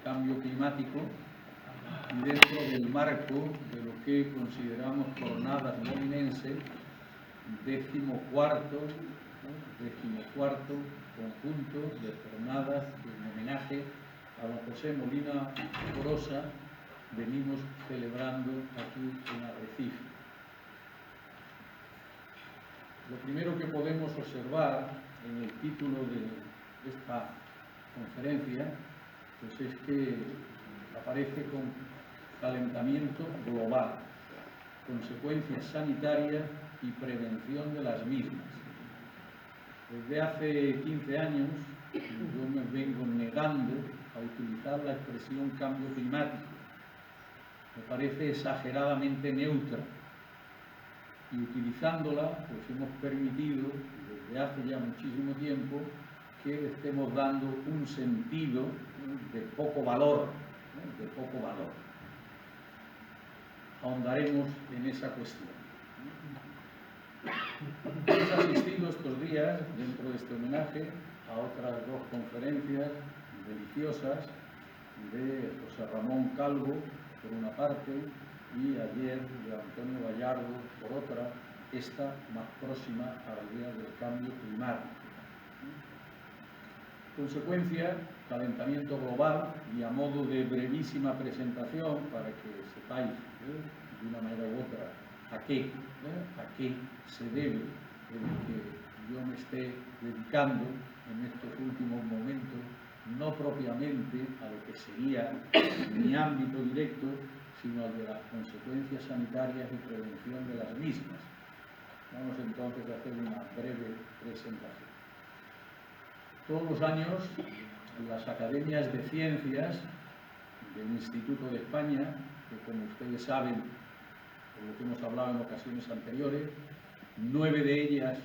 Cambio climático y dentro del marco de lo que consideramos jornadas molinenses, 14º conjunto de jornadas en homenaje a don José Molina Brosa, venimos celebrando aquí en Arrecife. Lo primero que podemos observar en el título de esta conferencia pues es que aparece con calentamiento global, consecuencias sanitarias y prevención de las mismas. Desde hace 15 años yo me vengo negando a utilizar la expresión cambio climático. Me parece exageradamente neutra y utilizándola pues hemos permitido desde hace ya muchísimo tiempo que le estemos dando un sentido de poco valor, Ahondaremos en esa cuestión. Hemos asistido estos días, dentro de este homenaje, a otras dos conferencias deliciosas de José Ramón Calvo, por una parte, y ayer de Antonio Gallardo, por otra, esta más próxima a la idea del cambio climático. Consecuencia, calentamiento global, y a modo de brevísima presentación, para que sepáis de una manera u otra a qué se debe el que yo me esté dedicando en estos últimos momentos, no propiamente a lo que sería mi ámbito directo, sino al de las consecuencias sanitarias y prevención de las mismas. Vamos entonces a hacer una breve presentación. Todos los años, las academias de ciencias del Instituto de España, que como ustedes saben, por lo que hemos hablado en ocasiones anteriores, 9 de ellas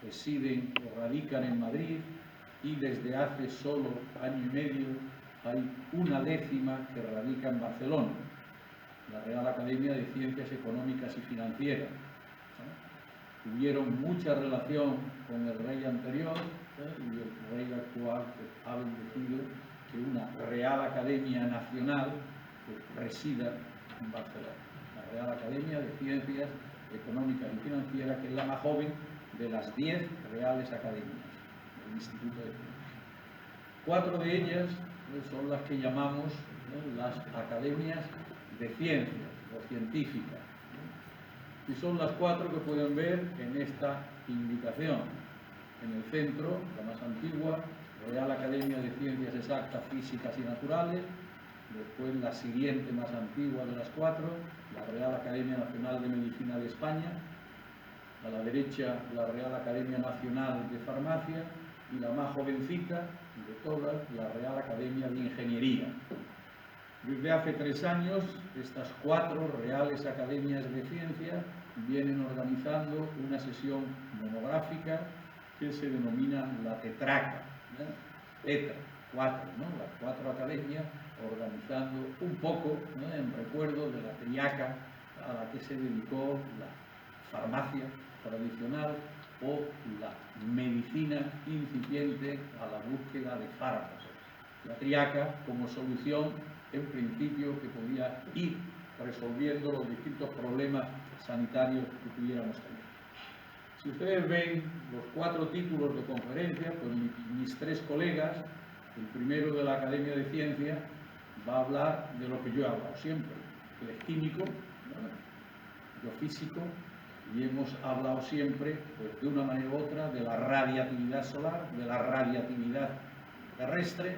residen o radican en Madrid y desde hace solo año y medio hay una 10ª que radica en Barcelona, la Real Academia de Ciencias Económicas y Financieras. Tuvieron mucha relación con el rey anterior y el rey actual pues, ha bendecido que una Real Academia Nacional pues, resida en Barcelona. La Real Academia de Ciencias Económicas y Financieras, que es la más joven de las 10 reales academias del Instituto de Ciencias. 4 de ellas son las que llamamos las academias de ciencias o científicas. Y son las 4 que pueden ver en esta invitación. En el centro, la más antigua, Real Academia de Ciencias Exactas, Físicas y Naturales. Después la siguiente más antigua de las 4, la Real Academia Nacional de Medicina de España. A la derecha, la Real Academia Nacional de Farmacia. Y la más jovencita de todas, la Real Academia de Ingeniería. Desde hace 3 años, estas 4 reales academias de ciencia vienen organizando una sesión monográfica que se denomina la Tetraca, Tetra, 4, las 4 academias organizando un poco en recuerdo de la triaca a la que se dedicó la farmacia tradicional o la medicina incipiente a la búsqueda de fármacos. La triaca como solución en principio que podía ir resolviendo los distintos problemas sanitarios que pudiéramos tener. Si ustedes ven los 4 títulos de conferencia, pues mis 3 colegas, el primero de la Academia de Ciencias, va a hablar de lo que yo he hablado siempre. Él es químico, yo físico, y hemos hablado siempre, pues de una manera u otra, de la radiatividad solar, de la radiatividad terrestre,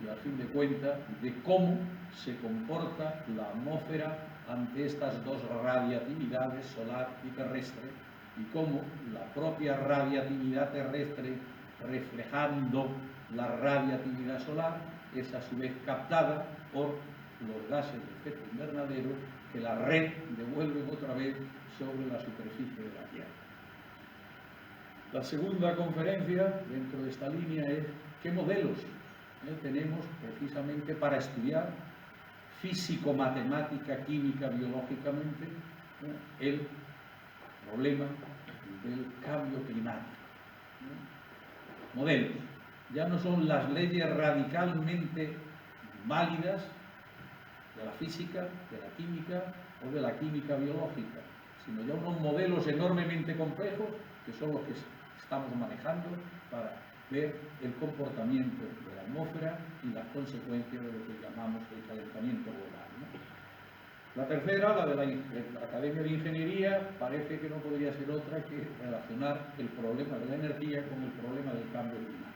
y al fin de cuentas de cómo se comporta la atmósfera ante estas 2 radiatividades, solar y terrestre, y cómo la propia radiatividad terrestre, reflejando la radiatividad solar, es a su vez captada por los gases de efecto invernadero que la red devuelven otra vez sobre la superficie de la Tierra. La segunda conferencia dentro de esta línea es ¿qué modelos tenemos precisamente para estudiar físico-matemática, química, biológicamente el problema del cambio climático? Modelos. Ya no son las leyes radicalmente válidas de la física, de la química o de la química biológica, sino ya unos modelos enormemente complejos que son los que estamos manejando para ver el comportamiento de la atmósfera y las consecuencias de lo que llamamos el calentamiento global, ¿no? La tercera, la de la Academia de Ingeniería, parece que no podría ser otra que relacionar el problema de la energía con el problema del cambio climático.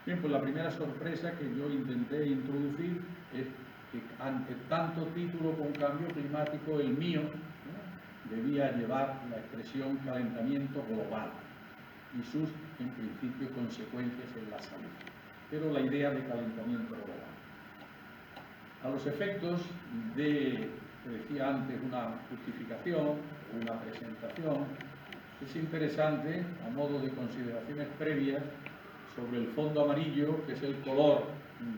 Bien, pues la primera sorpresa que yo intenté introducir es que ante tanto título con cambio climático, el mío, ¿no?, debía llevar la expresión calentamiento global y sus, en principio, consecuencias en la salud. Pero la idea de calentamiento global. A los efectos de, que decía antes, una justificación, una presentación, es interesante, a modo de consideraciones previas, sobre el fondo amarillo, que es el color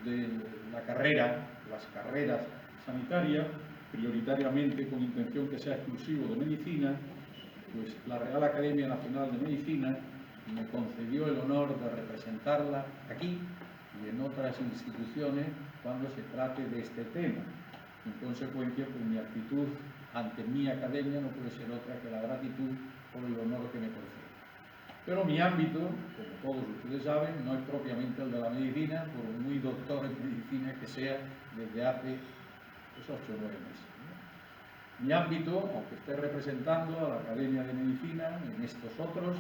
de la carrera, las carreras sanitarias, prioritariamente con intención que sea exclusivo de medicina, pues la Real Academia Nacional de Medicina me concedió el honor de representarla aquí y en otras instituciones cuando se trate de este tema. En consecuencia, pues mi actitud ante mi academia no puede ser otra que la gratitud por el honor que me concede. Pero mi ámbito, como todos ustedes saben, no es propiamente el de la medicina, por muy doctor en medicina que sea desde hace 8 o 9 meses. Mi ámbito, aunque esté representando a la Academia de Medicina en estos otros,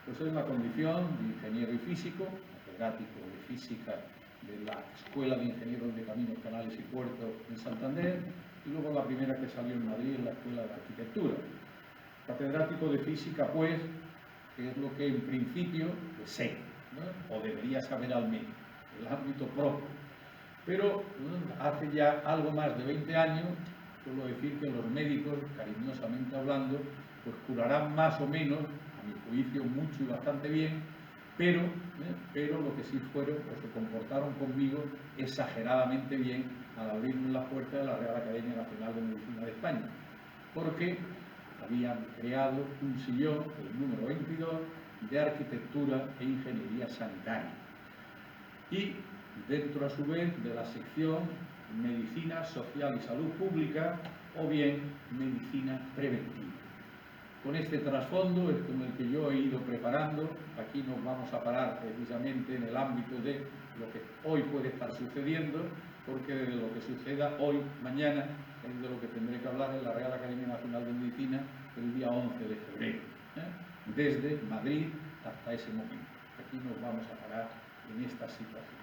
pues es la condición de ingeniero y físico, catedrático de física de la Escuela de Ingenieros de Caminos, Canales y Puertos en Santander, y luego la primera que salió en Madrid, en la Escuela de Arquitectura. Catedrático de física, pues, que es lo que en principio pues, sé, ¿no?, o debería saber al menos, el ámbito propio. Pero hace ya algo más de 20 años, suelo decir que los médicos, cariñosamente hablando, pues curarán más o menos, a mi juicio mucho y bastante bien, pero lo que sí fueron o se comportaron conmigo exageradamente bien al abrirme las puertas de la Real Academia Nacional de Medicina de España, porque habían creado un sillón, el número 22, de arquitectura e ingeniería sanitaria. Y dentro, a su vez, de la sección medicina social y salud pública, o bien medicina preventiva. Con este trasfondo es con el que yo he ido preparando. Aquí nos vamos a parar precisamente en el ámbito de lo que hoy puede estar sucediendo, porque de lo que suceda hoy, mañana, es de lo que tendré que hablar en la Real Academia Nacional de Medicina el día 11 de febrero, desde Madrid hasta ese momento. Aquí nos vamos a parar en esta situación.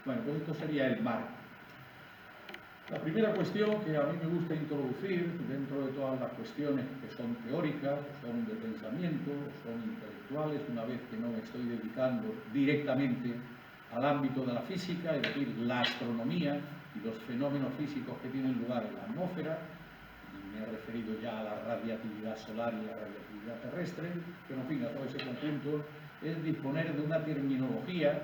Bueno, pues esto sería el marco. La primera cuestión que a mí me gusta introducir dentro de todas las cuestiones que son teóricas, son de pensamiento, son intelectuales, una vez que no me estoy dedicando directamente al ámbito de la física, es decir, la astronomía y los fenómenos físicos que tienen lugar en la atmósfera, y me he referido ya a la radiatividad solar y la radiatividad terrestre, pero en fin, a todo ese conjunto es disponer de una terminología,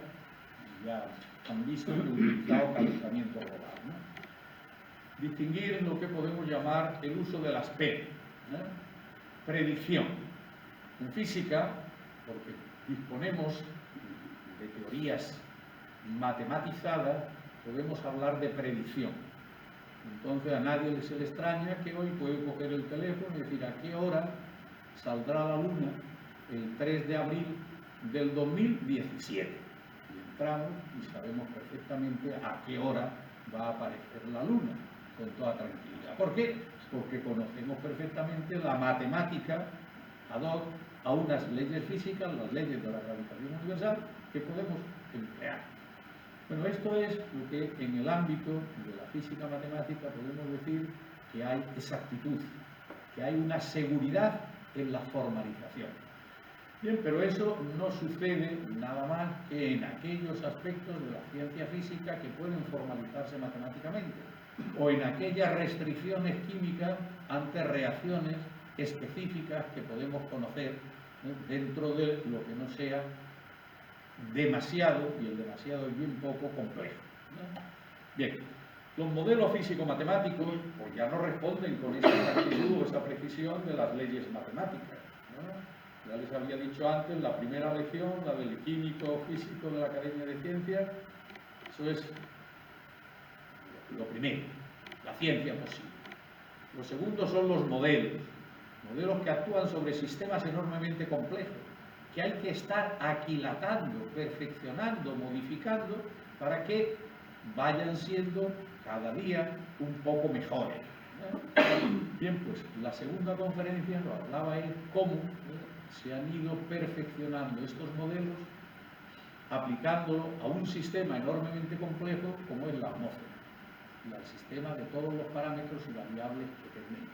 ya han visto que he utilizado calentamiento global, ¿no? Distinguir lo que podemos llamar el uso de las P, predicción. En física, porque disponemos de teorías matematizadas, podemos hablar de predicción. Entonces a nadie se le extraña que hoy puede coger el teléfono y decir a qué hora saldrá la luna el 3 de abril del 2017. Y entramos y sabemos perfectamente a qué hora va a aparecer la luna, con toda tranquilidad. ¿Por qué? Porque conocemos perfectamente la matemática ad hoc a unas leyes físicas, las leyes de la gravitación universal, que podemos emplear. Bueno, esto es lo que en el ámbito de la física matemática podemos decir que hay exactitud, que hay una seguridad en la formalización. Bien, pero eso no sucede nada más que en aquellos aspectos de la ciencia física que pueden formalizarse matemáticamente, o en aquellas restricciones químicas ante reacciones específicas que podemos conocer dentro de lo que no sea demasiado, y el demasiado es bien poco complejo, ¿no? Bien, los modelos físico-matemáticos pues ya no responden con esa exactitud o esa precisión de las leyes matemáticas, ¿no? Ya les había dicho antes, la primera lección, la del químico físico de la Academia de Ciencias, eso es lo primero, la ciencia posible. Lo segundo son los modelos que actúan sobre sistemas enormemente complejos, que hay que estar aquilatando, perfeccionando, modificando, para que vayan siendo cada día un poco mejores. Bien, pues la segunda conferencia lo hablaba es cómo se han ido perfeccionando estos modelos aplicándolo a un sistema enormemente complejo como es la atmósfera y al sistema de todos los parámetros y variables que tenemos.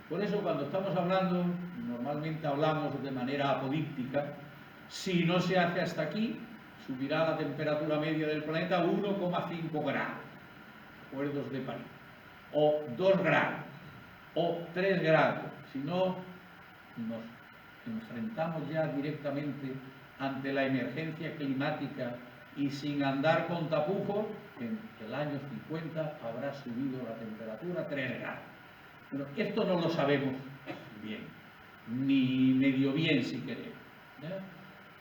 Por eso cuando estamos hablando, normalmente hablamos de manera apodíctica, si no se hace hasta aquí, subirá la temperatura media del planeta 1,5 grados, acuerdos de París, o 2 grados, o 3 grados, si no nos enfrentamos ya directamente ante la emergencia climática y sin andar con tapujos, en el año 50 habrá subido la temperatura 3 grados. Bueno, esto no lo sabemos bien, ni medio bien si queremos.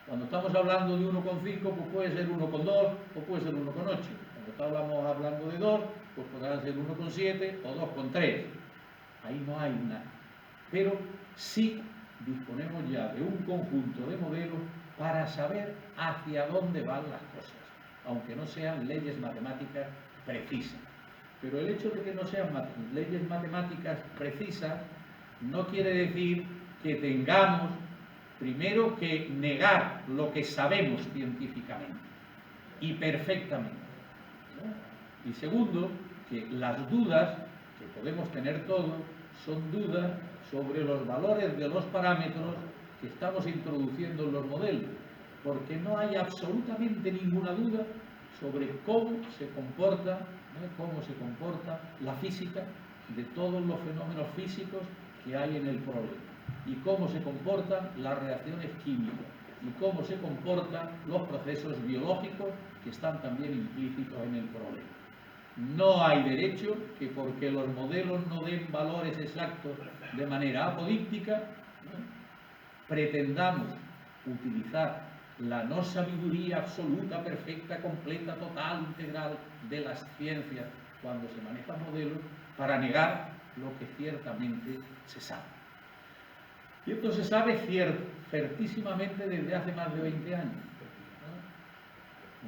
Cuando estamos hablando de 1,5, pues puede ser 1,2 o puede ser 1,8. Cuando estamos hablando de 2, pues podrán ser 1,7 o 2,3. Ahí no hay nada. Pero sí disponemos ya de un conjunto de modelos para saber hacia dónde van las cosas, aunque no sean leyes matemáticas precisas. Pero el hecho de que no sean leyes matemáticas precisas no quiere decir que tengamos primero que negar lo que sabemos científicamente y perfectamente, ¿no? Y segundo, que las dudas que podemos tener todos son dudas sobre los valores de los parámetros que estamos introduciendo en los modelos, porque no hay absolutamente ninguna duda sobre cómo se comporta la física de todos los fenómenos físicos que hay en el problema, y cómo se comportan las reacciones químicas, y cómo se comportan los procesos biológicos que están también implícitos en el problema. No hay derecho que porque los modelos no den valores exactos de manera apodíctica, pretendamos utilizar la no sabiduría absoluta, perfecta, completa, total, integral de las ciencias cuando se manejan modelos para negar lo que ciertamente se sabe. Y esto se sabe certísimamente desde hace más de 20 años.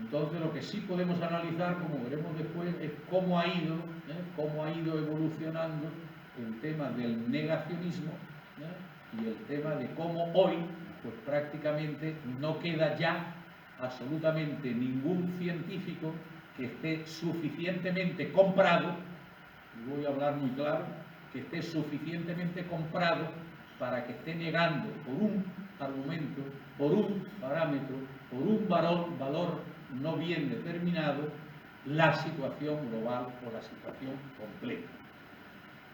Entonces lo que sí podemos analizar, como veremos después, es cómo ha ido evolucionando el tema del negacionismo y el tema de cómo hoy pues prácticamente no queda ya absolutamente ningún científico que esté suficientemente comprado, y voy a hablar muy claro, que esté suficientemente comprado para que esté negando por un argumento, por un parámetro, por un valor no bien determinado, la situación global o la situación completa.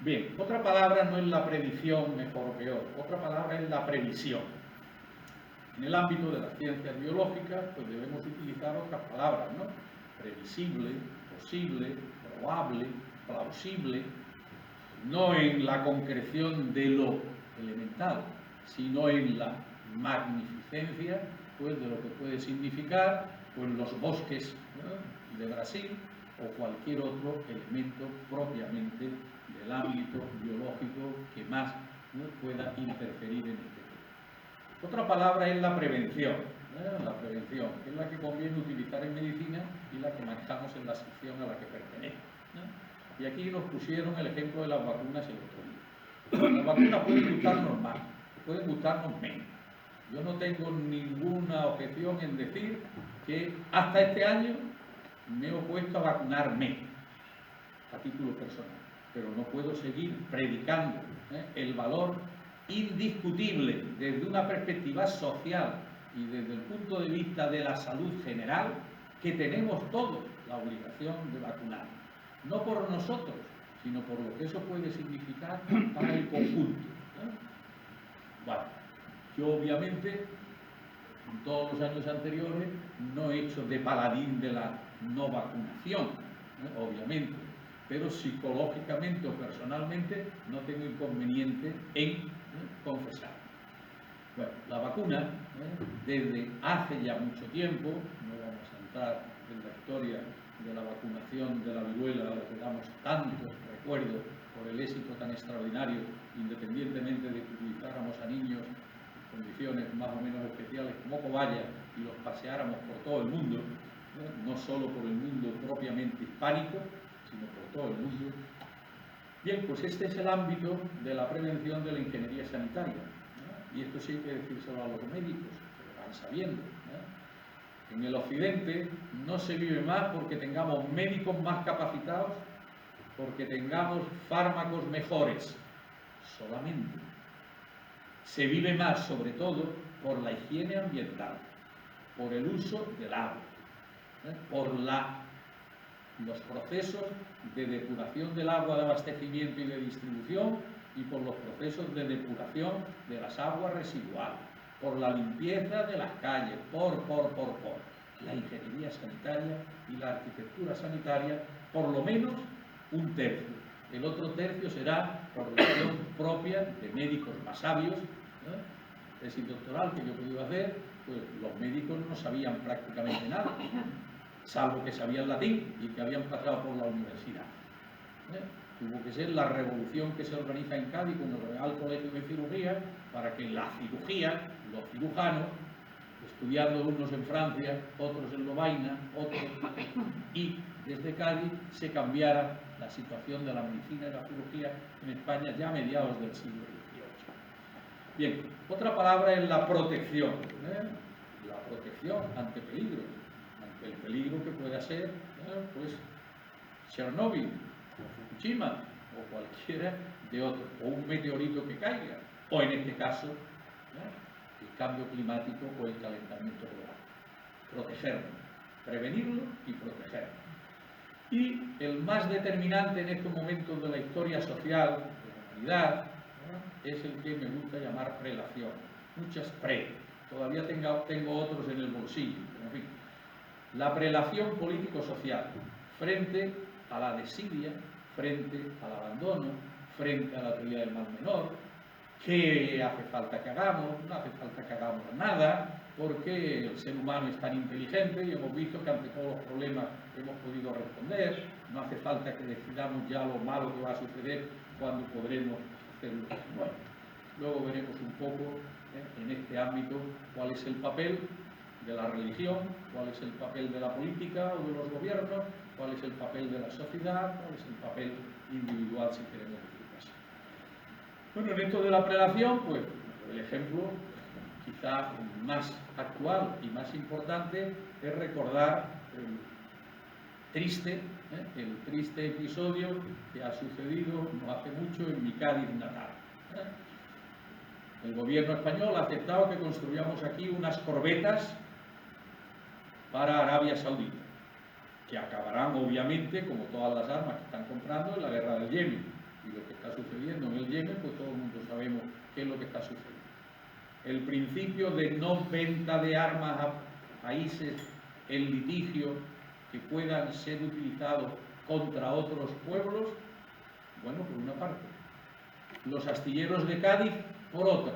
Bien, otra palabra no es la predicción mejor o peor, otra palabra es la previsión. En el ámbito de las ciencias biológicas, pues debemos utilizar otras palabras, ¿no? Previsible, posible, probable, plausible, no en la concreción de lo elemental, sino en la magnificencia, pues, de lo que puede significar, pues, los bosques, ¿no?, de Brasil o cualquier otro elemento propiamente del ámbito biológico que más, ¿no?, pueda interferir en este tema. Otra palabra es la prevención, la prevención, que es la que conviene utilizar en medicina y la que manejamos en la sección a la que pertenece, ¿no? Y aquí nos pusieron el ejemplo de las vacunas el otro día. Las vacunas pueden gustarnos más, pueden gustarnos menos. Yo no tengo ninguna objeción en decir que hasta este año me he opuesto a vacunarme a título personal, pero no puedo seguir predicando el valor indiscutible desde una perspectiva social y desde el punto de vista de la salud general, que tenemos todos la obligación de vacunar, no por nosotros, sino por lo que eso puede significar para el conjunto. Bueno, yo obviamente en todos los años anteriores no he hecho de paladín de la no vacunación, obviamente, pero psicológicamente o personalmente no tengo inconveniente en confesar. Bueno, la vacuna, desde hace ya mucho tiempo, no vamos a entrar en la historia de la vacunación de la viruela, a la que damos tantos recuerdos por el éxito tan extraordinario, independientemente de que utilizáramos a niños en condiciones más o menos especiales como cobayas y los paseáramos por todo el mundo, no solo por el mundo propiamente hispánico, sino por todo el mundo. Bien, pues este es el ámbito de la prevención de la ingeniería sanitaria, ¿no? Y esto sí hay que decírselo a los médicos, que lo van sabiendo, ¿no? En el occidente no se vive más porque tengamos médicos más capacitados, porque tengamos fármacos mejores, solamente. Se vive más, sobre todo, por la higiene ambiental, por el uso del agua, por los procesos de depuración del agua de abastecimiento y de distribución y por los procesos de depuración de las aguas residuales, por la limpieza de las calles, por la ingeniería sanitaria y la arquitectura sanitaria, por lo menos un tercio. El otro tercio será por la acción propia de médicos más sabios. Tesis doctoral que yo he podido hacer, pues los médicos no sabían prácticamente nada, salvo que sabían latín y que habían pasado por la universidad. Tuvo que ser la revolución que se organiza en Cádiz con el Real Colegio de Cirugía para que la cirugía, los cirujanos, estudiando unos en Francia, otros en Lovaina, otros, y desde Cádiz se cambiara la situación de la medicina y la cirugía en España ya a mediados del siglo XVIII. Bien, otra palabra es la protección. La protección ante peligros, ante el peligro que pueda ser, pues, Chernóbil, o Fukushima, o cualquiera de otros, o un meteorito que caiga, o en este caso, el cambio climático o el calentamiento global. Protegerlo, prevenirlo y protegerlo. Y el más determinante en estos momentos de la historia social de la humanidad, es el que me gusta llamar prelación. Muchas todavía tengo otros en el bolsillo, pero en fin. La prelación político-social frente a la desidia, frente al abandono, frente a la teoría del mal menor. ¿Qué hace falta que hagamos? No hace falta que hagamos nada, porque el ser humano es tan inteligente y hemos visto que ante todos los problemas hemos podido responder. No hace falta que decidamos ya lo malo que va a suceder cuando podremos hacerlo. Bueno, luego veremos un poco en este ámbito cuál es el papel de la religión, cuál es el papel de la política o de los gobiernos, cuál es el papel de la sociedad, cuál es el papel individual, si queremos decirlo así. Bueno, en esto de la prelación, pues el ejemplo quizá más actual y más importante es recordar el triste episodio que ha sucedido no hace mucho en mi Cádiz natal. El gobierno español ha aceptado que construyamos aquí unas corbetas para Arabia Saudita, que acabarán obviamente, como todas las armas que están comprando, en la guerra del Yemen. Y lo que está sucediendo en el Yemen, pues todo el mundo sabemos qué es lo que está sucediendo. El principio de no venta de armas a países en litigio que puedan ser utilizados contra otros pueblos, bueno, por una parte. Los astilleros de Cádiz, por otra.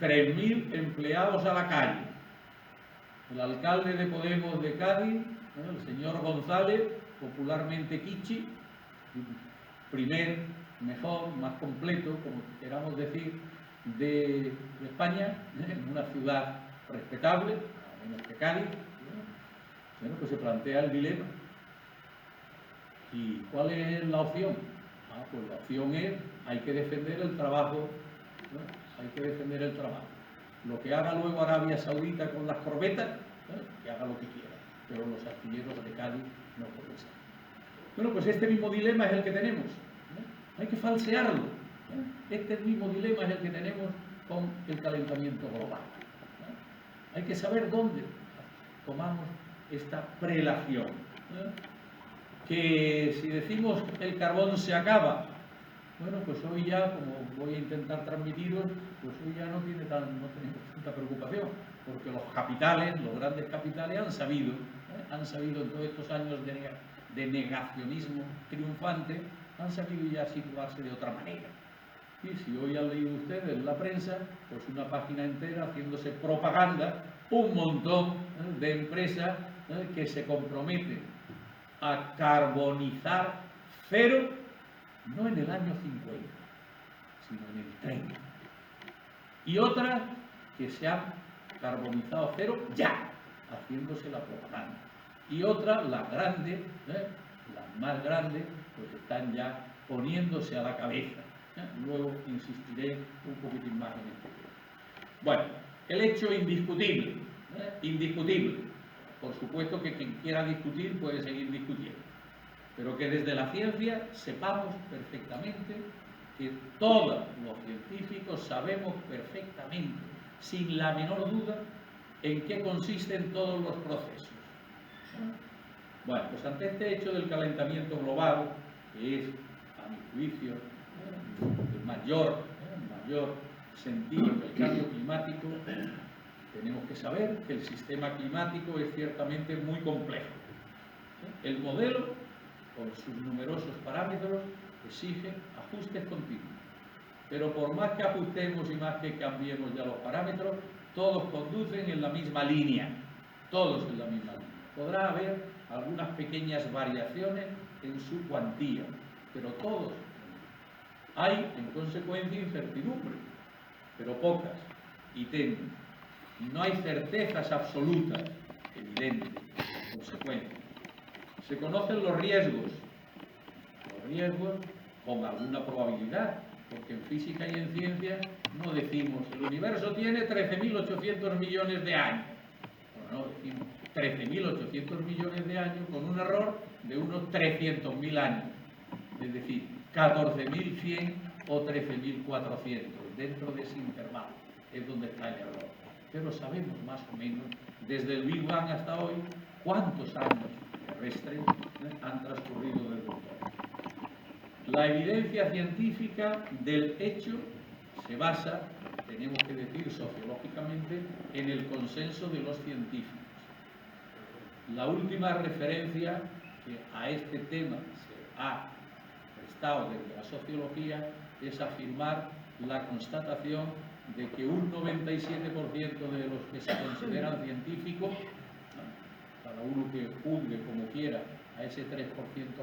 3.000 empleados a la calle. El alcalde de Podemos de Cádiz, el señor González, popularmente Kichi, primer, mejor, más completo, como queramos decir, de España, en una ciudad respetable, a menos que Cádiz. Bueno, pues se plantea el dilema. ¿Y cuál es la opción? Pues la opción es, hay que defender el trabajo, ¿no? Hay que defender el trabajo. Lo que haga luego Arabia Saudita con las corbetas, que haga lo que quiera, pero los astilleros de Cádiz no pueden ser. Bueno, pues este mismo dilema es el que tenemos. Hay que falsearlo. Este mismo dilema es el que tenemos con el calentamiento global. Hay que saber dónde tomamos esta prelación. Que si decimos el carbón se acaba, bueno, pues hoy ya, como voy a intentar transmitiros, pues hoy ya no tenemos tanta preocupación, porque los capitales, los grandes capitales han sabido en todos estos años de negacionismo triunfante, han sabido ya situarse de otra manera. Y si hoy han leído ustedes en la prensa, pues una página entera haciéndose propaganda, un montón de empresas que se comprometen a carbonizar cero, no en el año 50, sino en el 30. Y otras que se han carbonizado cero ya, haciéndose la propaganda. Y otras, las grandes, las más grandes, pues están ya poniéndose a la cabeza. Luego insistiré un poquitín más en este tema. Bueno, el hecho indiscutible, indiscutible. Por supuesto que quien quiera discutir puede seguir discutiendo, pero que desde la ciencia sepamos perfectamente que todos los científicos sabemos perfectamente, sin la menor duda, en qué consisten todos los procesos. Bueno, pues ante este hecho del calentamiento global, que es, a mi juicio, de mayor sentido que el cambio climático, tenemos que saber que el sistema climático es ciertamente muy complejo. El modelo, con sus numerosos parámetros, exige ajustes continuos. Pero por más que ajustemos y más que cambiemos ya los parámetros, todos conducen en la misma línea. Todos en la misma línea. Podrá haber algunas pequeñas variaciones en su cuantía, pero todos. Hay, en consecuencia, incertidumbre, pero pocas y tenues. No hay certezas absolutas, evidentes, en consecuencia. Se conocen los riesgos con alguna probabilidad, porque en física y en ciencia no decimos el universo tiene 13.800 millones de años. No, decimos 13.800 millones de años con un error de unos 300.000 años, es decir, 14.100 o 13.400, dentro de ese intervalo es donde está el error. Pero sabemos más o menos, desde el Big Bang hasta hoy, cuántos años terrestres han transcurrido desde entonces. La evidencia científica del hecho se basa, tenemos que decir sociológicamente, en el consenso de los científicos. La última referencia que a este tema se ha prestado desde la sociología es afirmar la constatación de que un 97% de los que se consideran científicos, cada uno que juzgue como quiera a ese 3%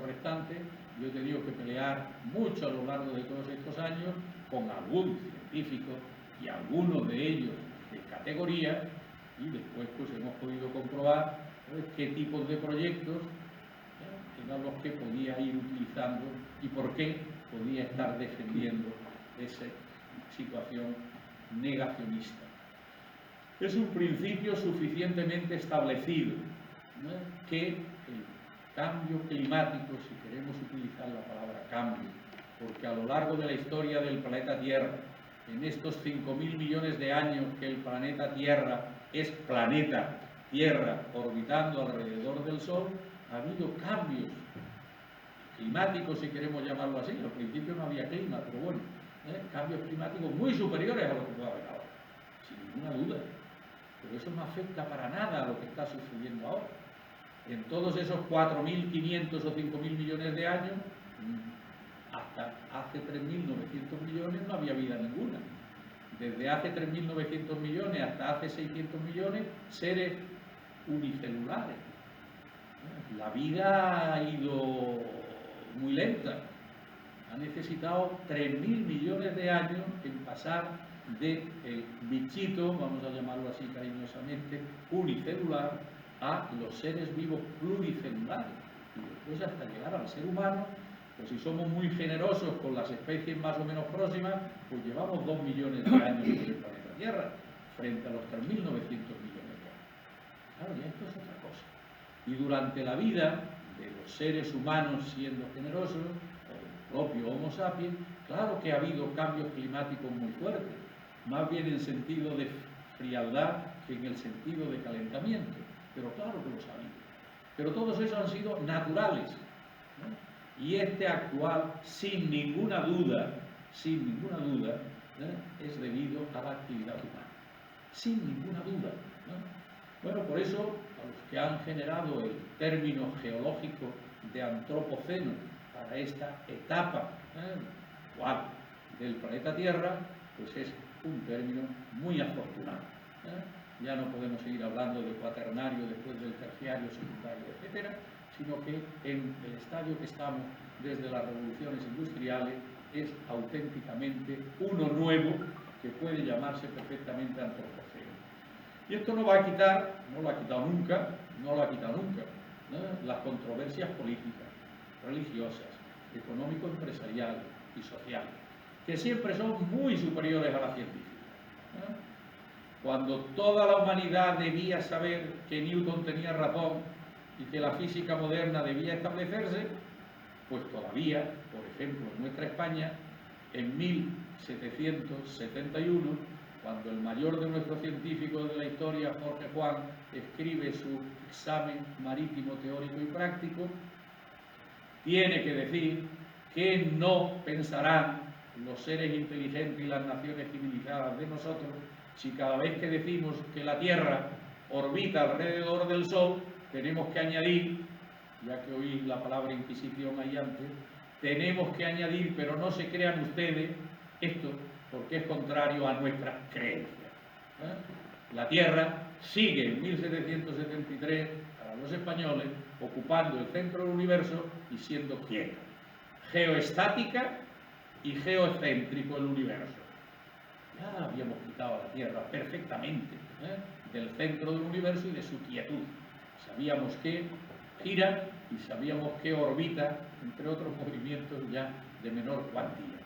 restante, yo he tenido que pelear mucho a lo largo de todos estos años con algún científico y algunos de ellos de categoría, y después pues hemos podido comprobar qué tipos de proyectos eran los que podía ir utilizando y por qué podía estar defendiendo esa situación negacionista. Es un principio suficientemente establecido, ¿no?, que el cambio climático, si queremos utilizar la palabra cambio, porque a lo largo de la historia del planeta Tierra, en estos 5.000 millones de años que el planeta Tierra es planeta Tierra orbitando alrededor del Sol, ha habido cambios climáticos, si queremos llamarlo así. Al principio no había clima, pero bueno, cambios climáticos muy superiores a lo que puede haber ahora, sin ninguna duda. Pero eso no afecta para nada a lo que está sucediendo ahora. En todos esos 4.500 o 5.000 millones de años, hasta hace 3.900 millones no había vida ninguna. Desde hace 3.900 millones hasta hace 600 millones, seres unicelulares. La vida ha ido muy lenta. Ha necesitado 3.000 millones de años en pasar del bichito, vamos a llamarlo así cariñosamente, unicelular, a los seres vivos pluricelulares. Y después hasta llegar al ser humano, pues si somos muy generosos con las especies más o menos próximas, pues llevamos 2 millones de años en el planeta Tierra, frente a los 3.900 millones de años. Claro, ya esto es otra cosa. Y durante la vida de los seres humanos siendo generosos, o del propio Homo sapiens, claro que ha habido cambios climáticos muy fuertes, más bien en sentido de frialdad que en el sentido de calentamiento, pero claro que los ha habido. Pero todos esos han sido naturales, ¿no? Y este actual, sin ninguna duda, es debido a la actividad humana, sin ninguna duda, ¿no? Bueno, por eso, a los que han generado el término geológico de antropoceno para esta etapa actual del planeta Tierra, pues es un término muy afortunado. Ya no podemos seguir hablando de cuaternario después del terciario, secundario, etcétera, sino que en el estadio que estamos desde las revoluciones industriales es auténticamente uno nuevo que puede llamarse perfectamente antropoceno. Y esto no va a quitar, no lo ha quitado nunca, ¿no? Las controversias políticas, religiosas, económico-empresariales y sociales, que siempre son muy superiores a la científica. Cuando toda la humanidad debía saber que Newton tenía razón y que la física moderna debía establecerse, pues todavía, por ejemplo, en nuestra España, en 1771, cuando el mayor de nuestros científicos de la historia, Jorge Juan, escribe su examen marítimo teórico y práctico, tiene que decir que no pensarán los seres inteligentes y las naciones civilizadas de nosotros si cada vez que decimos que la Tierra orbita alrededor del Sol, tenemos que añadir, ya que oí la palabra Inquisición ahí antes, tenemos que añadir, pero no se crean ustedes, esto porque es contrario a nuestras creencias. La Tierra sigue en 1773, para los españoles, ocupando el centro del universo y siendo quieta. Geoestática y geocéntrico el universo. Ya habíamos quitado a la Tierra perfectamente del centro del universo y de su quietud. Sabíamos que gira y sabíamos que orbita, entre otros movimientos ya de menor cuantía.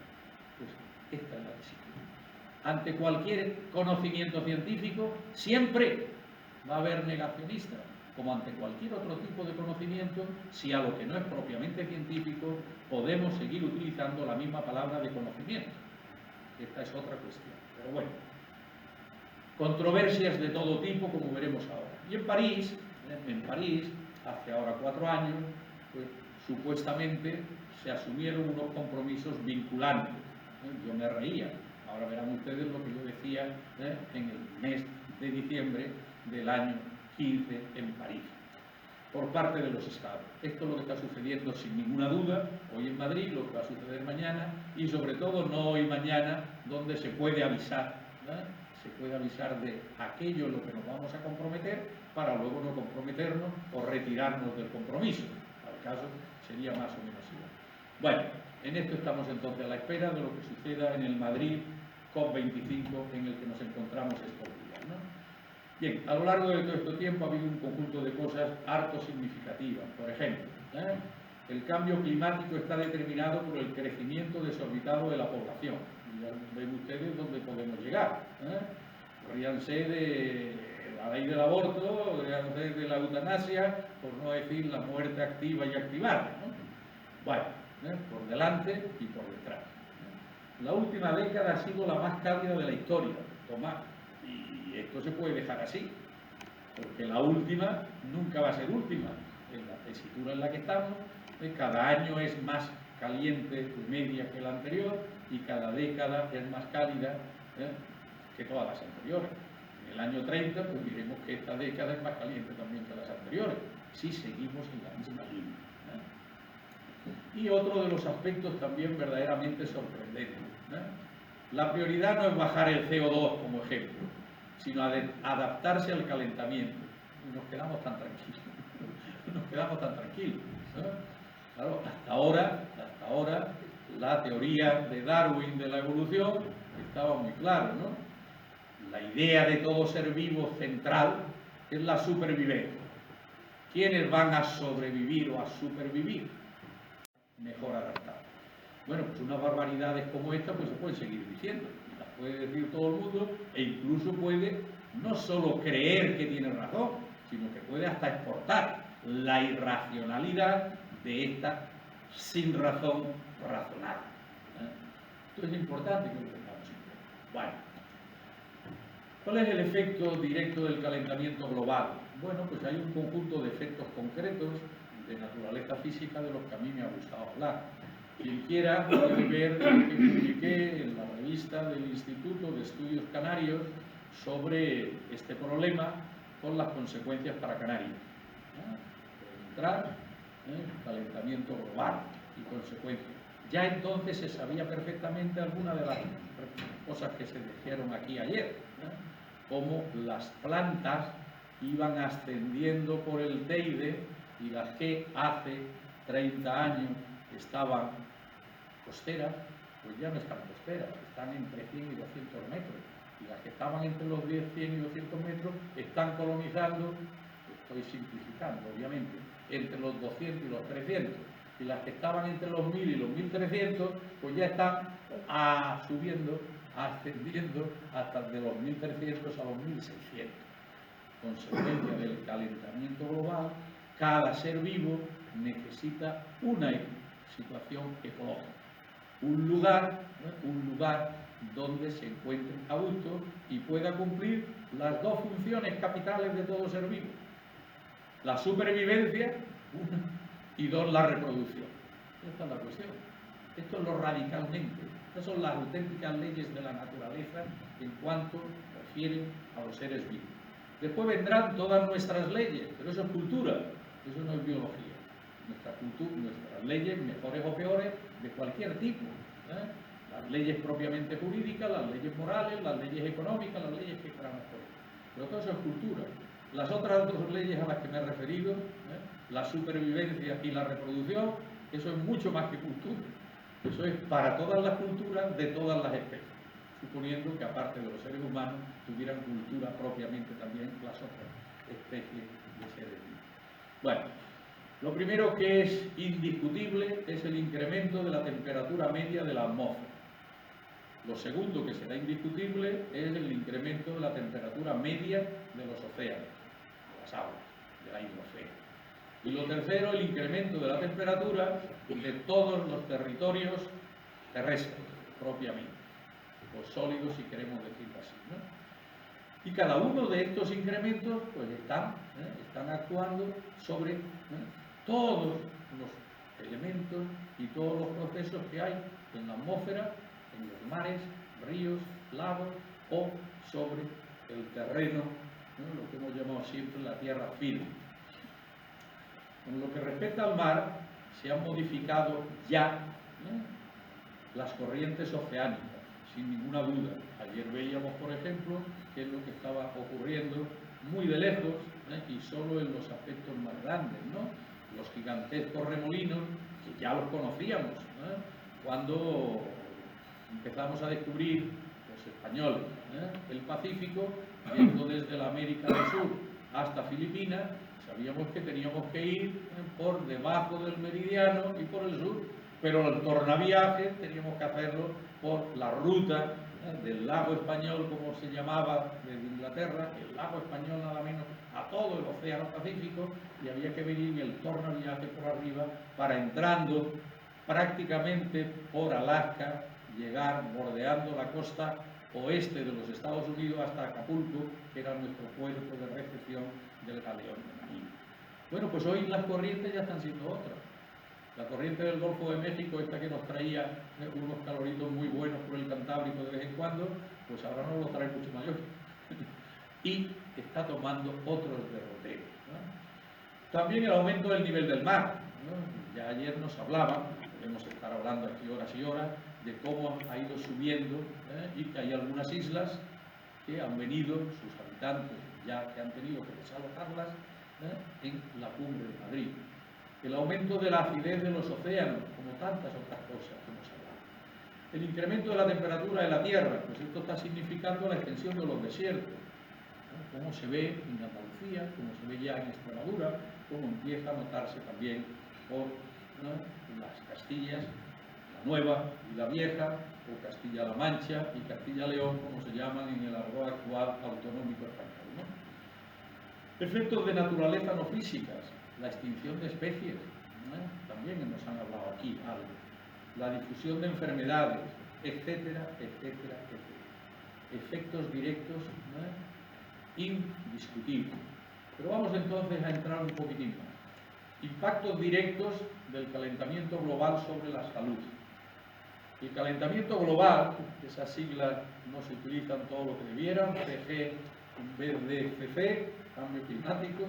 Pues esta es la disciplina. Ante cualquier conocimiento científico siempre va a haber negacionistas, como ante cualquier otro tipo de conocimiento, si a lo que no es propiamente científico podemos seguir utilizando la misma palabra de conocimiento. Esta es otra cuestión. Pero bueno, controversias de todo tipo, como veremos ahora. Y en París, hace ahora 4 años, pues, supuestamente se asumieron unos compromisos vinculantes. Yo me reía. Ahora verán ustedes lo que yo decía en el mes de diciembre del año 15 en París, por parte de los Estados. Esto es lo que está sucediendo sin ninguna duda hoy en Madrid, lo que va a suceder mañana y sobre todo no hoy mañana, donde se puede avisar, se puede avisar de aquello en lo que nos vamos a comprometer para luego no comprometernos o retirarnos del compromiso. Al caso sería más o menos igual. Bueno, en esto estamos entonces a la espera de lo que suceda en el Madrid COP25 en el que nos encontramos estos días, ¿no? Bien, a lo largo de todo este tiempo ha habido un conjunto de cosas harto significativas. Por ejemplo, el cambio climático está determinado por el crecimiento desorbitado de la población. Y ya ven ustedes dónde podemos llegar. Ríanse de la ley del aborto, ríanse de la eutanasia, por no decir la muerte activa y activada, ¿no? Bueno, por delante y por detrás. La última década ha sido la más cálida de la historia, Tomás. Y esto se puede dejar así, porque la última nunca va a ser última. En la tesitura en la que estamos, cada año es más caliente de media que la anterior y cada década es más cálida que todas las anteriores. En el año 30, pues diremos que esta década es más caliente también que las anteriores, si seguimos en la misma línea. Y otro de los aspectos también verdaderamente sorprendentes. La prioridad no es bajar el CO2 como ejemplo, sino adaptarse al calentamiento. Y nos quedamos tan tranquilos. Claro, hasta ahora la teoría de Darwin de la evolución estaba muy clara, ¿no? La idea de todo ser vivo central es la supervivencia. ¿Quiénes van a sobrevivir o a supervivir? Mejor adaptados. Bueno, pues unas barbaridades como esta pues se pueden seguir diciendo, las puede decir todo el mundo e incluso puede no solo creer que tiene razón, sino que puede hasta exportar la irracionalidad de esta sin razón razonada. Esto es importante que lo tengamos en cuenta. Bueno, ¿cuál es el efecto directo del calentamiento global? Bueno, pues hay un conjunto de efectos concretos de naturaleza física de los que a mí me ha gustado hablar. Quien quiera puede ver lo que publiqué en la revista del Instituto de Estudios Canarios sobre este problema con las consecuencias para Canarias. Pueden entrar, calentamiento global y consecuencias. Ya entonces se sabía perfectamente alguna de las cosas que se dijeron aquí ayer, como las plantas iban ascendiendo por el Teide y las que hace 30 años estaban costeras, pues ya no están costeras, están entre 100 y 200 metros. Y las que estaban entre los 10, 100 y 200 metros están colonizando, estoy simplificando obviamente, entre los 200 y los 300. Y las que estaban entre los 1000 y los 1300, pues ya están subiendo, ascendiendo hasta de los 1300 a los 1600. Consecuencia del calentamiento global, cada ser vivo necesita una situación ecológica, un lugar donde se encuentre a gusto y pueda cumplir las dos funciones capitales de todo ser vivo: la supervivencia, una, y dos, la reproducción. Esta es la cuestión. Esto es lo radicalmente. Estas son las auténticas leyes de la naturaleza en cuanto refieren a los seres vivos. Después vendrán todas nuestras leyes, pero eso es cultura, eso no es biología. Nuestra cultura, nuestras leyes, mejores o peores, de cualquier tipo. Las leyes propiamente jurídicas, las leyes morales, las leyes económicas, las leyes que queramos por ello. Pero todo eso es cultura. Las otras dos leyes a las que me he referido, la supervivencia y la reproducción, eso es mucho más que cultura. Eso es para todas las culturas de todas las especies, suponiendo que aparte de los seres humanos tuvieran cultura propiamente también las otras especies de seres vivos. Bueno, lo primero que es indiscutible es el incremento de la temperatura media de la atmósfera. Lo segundo que será indiscutible es el incremento de la temperatura media de los océanos, de las aguas, de la hidrosfera. Y lo tercero, el incremento de la temperatura de todos los territorios terrestres, propiamente, los sólidos, si queremos decirlo así, ¿no? Y cada uno de estos incrementos pues están actuando sobre todos los elementos y todos los procesos que hay en la atmósfera, en los mares, ríos, lagos o sobre el terreno, ¿no? Lo que hemos llamado siempre la tierra firme. En lo que respecta al mar, se han modificado ya las corrientes oceánicas, sin ninguna duda. Ayer veíamos, por ejemplo, qué es lo que estaba ocurriendo muy de lejos y solo en los aspectos más grandes, ¿no? Los gigantescos remolinos, que ya los conocíamos, cuando empezamos a descubrir, los españoles, el Pacífico, yendo desde la América del Sur hasta Filipinas, sabíamos que teníamos que ir por debajo del meridiano y por el sur, pero el tornaviaje teníamos que hacerlo por la ruta del lago español, como se llamaba desde Inglaterra, el lago español nada menos, a todo el océano Pacífico, y había que venir en el tornaviaje por arriba para, entrando prácticamente por Alaska, llegar bordeando la costa oeste de los Estados Unidos hasta Acapulco, que era nuestro puerto de recepción del galeón de Manila. Bueno, pues hoy las corrientes ya están siendo otras. La corriente del Golfo de México, esta que nos traía unos caloritos muy buenos por el Cantábrico de vez en cuando, pues ahora nos lo trae mucho mayor. Y está tomando otros derroteros, ¿no? También el aumento del nivel del mar, ¿no? Ya ayer nos hablaban, podemos estar hablando aquí horas y horas, de cómo ha ido subiendo y que hay algunas islas que han venido, sus habitantes ya que han tenido que desalojarlas en la cumbre de Madrid. El aumento de la acidez de los océanos, como tantas otras cosas que hemos hablado. El incremento de la temperatura de la Tierra, pues esto está significando la extensión de los desiertos, ¿no? Como se ve en Andalucía, como se ve ya en Extremadura, como empieza a notarse también por las Castillas, la Nueva y la Vieja, o Castilla-La Mancha y Castilla-León, como se llaman en el argot actual autonómico español, ¿no? Efectos de naturaleza no físicas, la extinción de especies, también nos han hablado aquí algo, la difusión de enfermedades, etcétera, etcétera, etcétera. Efectos directos indiscutibles. Pero vamos entonces a entrar un poquitín más. Impactos directos del calentamiento global sobre la salud. El calentamiento global, esas siglas no se utilizan todo lo que debieran, CG en vez de CC, cambio climático.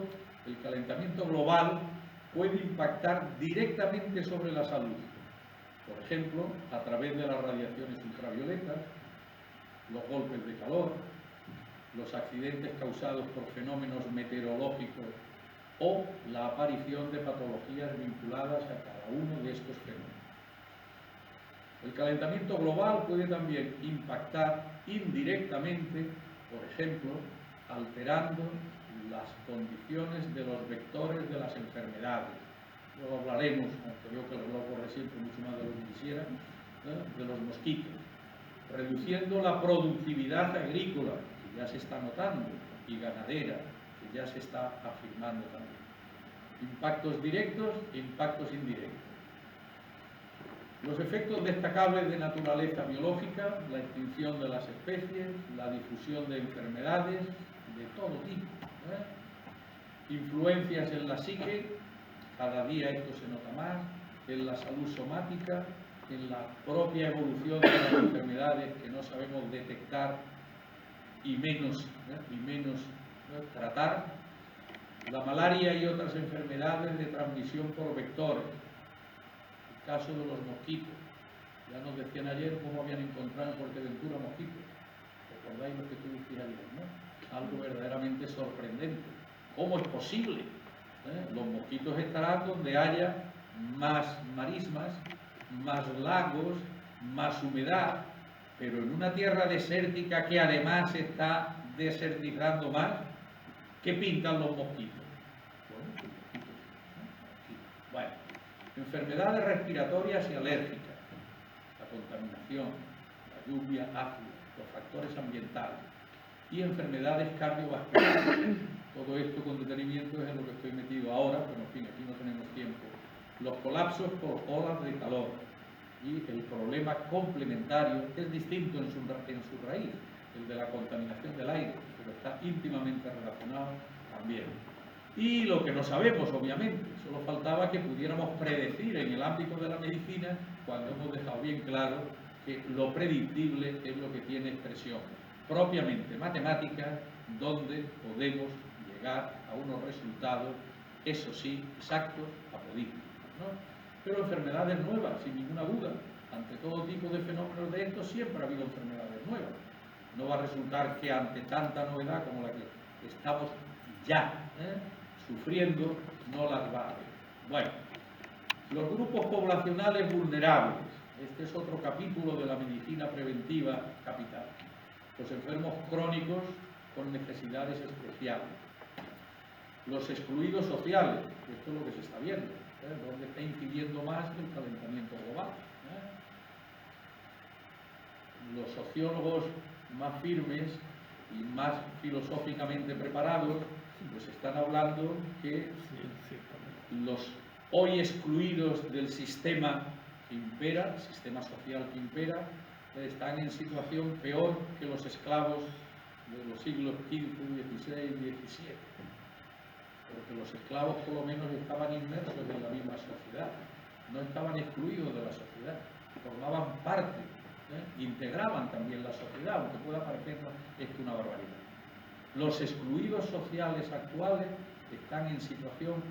El calentamiento global puede impactar directamente sobre la salud, por ejemplo, a través de las radiaciones ultravioletas, los golpes de calor, los accidentes causados por fenómenos meteorológicos o la aparición de patologías vinculadas a cada uno de estos fenómenos. El calentamiento global puede también impactar indirectamente, por ejemplo, alterando las condiciones de los vectores de las enfermedades. Luego hablaremos, aunque veo que el reloj corre siempre mucho más de lo que quisiera, de los mosquitos, reduciendo la productividad agrícola, que ya se está notando, y ganadera, que ya se está afirmando también. Impactos directos e impactos indirectos. Los efectos destacables de naturaleza biológica, la extinción de las especies, la difusión de enfermedades de todo tipo, influencias en la psique, cada día esto se nota más, en la salud somática, en la propia evolución de las enfermedades que no sabemos detectar y menos tratar, la malaria y otras enfermedades de transmisión por vectores. El caso de los mosquitos. Ya nos decían ayer cómo habían encontrado en Fuerteventura mosquitos. ¿Recordáis lo que tuvisteis ayer, no? Algo verdaderamente sorprendente. ¿Cómo es posible? Los mosquitos estarán donde haya más marismas, más lagos, más humedad, pero en una tierra desértica que además está desertizando más, ¿qué pintan los mosquitos? Bueno, enfermedades respiratorias y alérgicas, la contaminación, la lluvia ácida, los factores ambientales y enfermedades cardiovasculares. Todo esto con detenimiento es en lo que estoy metido ahora, pero en fin, aquí no tenemos tiempo. Los colapsos por olas de calor y el problema complementario es distinto en su raíz, el de la contaminación del aire, pero está íntimamente relacionado también. Y lo que no sabemos, obviamente, solo faltaba que pudiéramos predecir en el ámbito de la medicina cuando hemos dejado bien claro que lo predictible es lo que tiene expresión propiamente matemática, donde podemos llegar a unos resultados, eso sí, exactos, apodícticos, ¿no? Pero enfermedades nuevas, sin ninguna duda. Ante todo tipo de fenómenos de estos siempre ha habido enfermedades nuevas. No va a resultar que ante tanta novedad como la que estamos ya sufriendo, no las va a haber. Bueno, los grupos poblacionales vulnerables. Este es otro capítulo de la medicina preventiva capital. Los enfermos crónicos con necesidades especiales. Los excluidos sociales, esto es lo que se está viendo, donde está incidiendo más el calentamiento global. Los sociólogos más firmes y más filosóficamente preparados pues están hablando que los hoy excluidos del sistema que impera, el sistema social que impera, están en situación peor que los esclavos de los siglos XV, XVI y XVII. Porque los esclavos por lo menos estaban inmersos en la misma sociedad, no estaban excluidos de la sociedad, formaban parte, integraban también la sociedad, aunque pueda parecernos esto una barbaridad. Los excluidos sociales actuales están en situación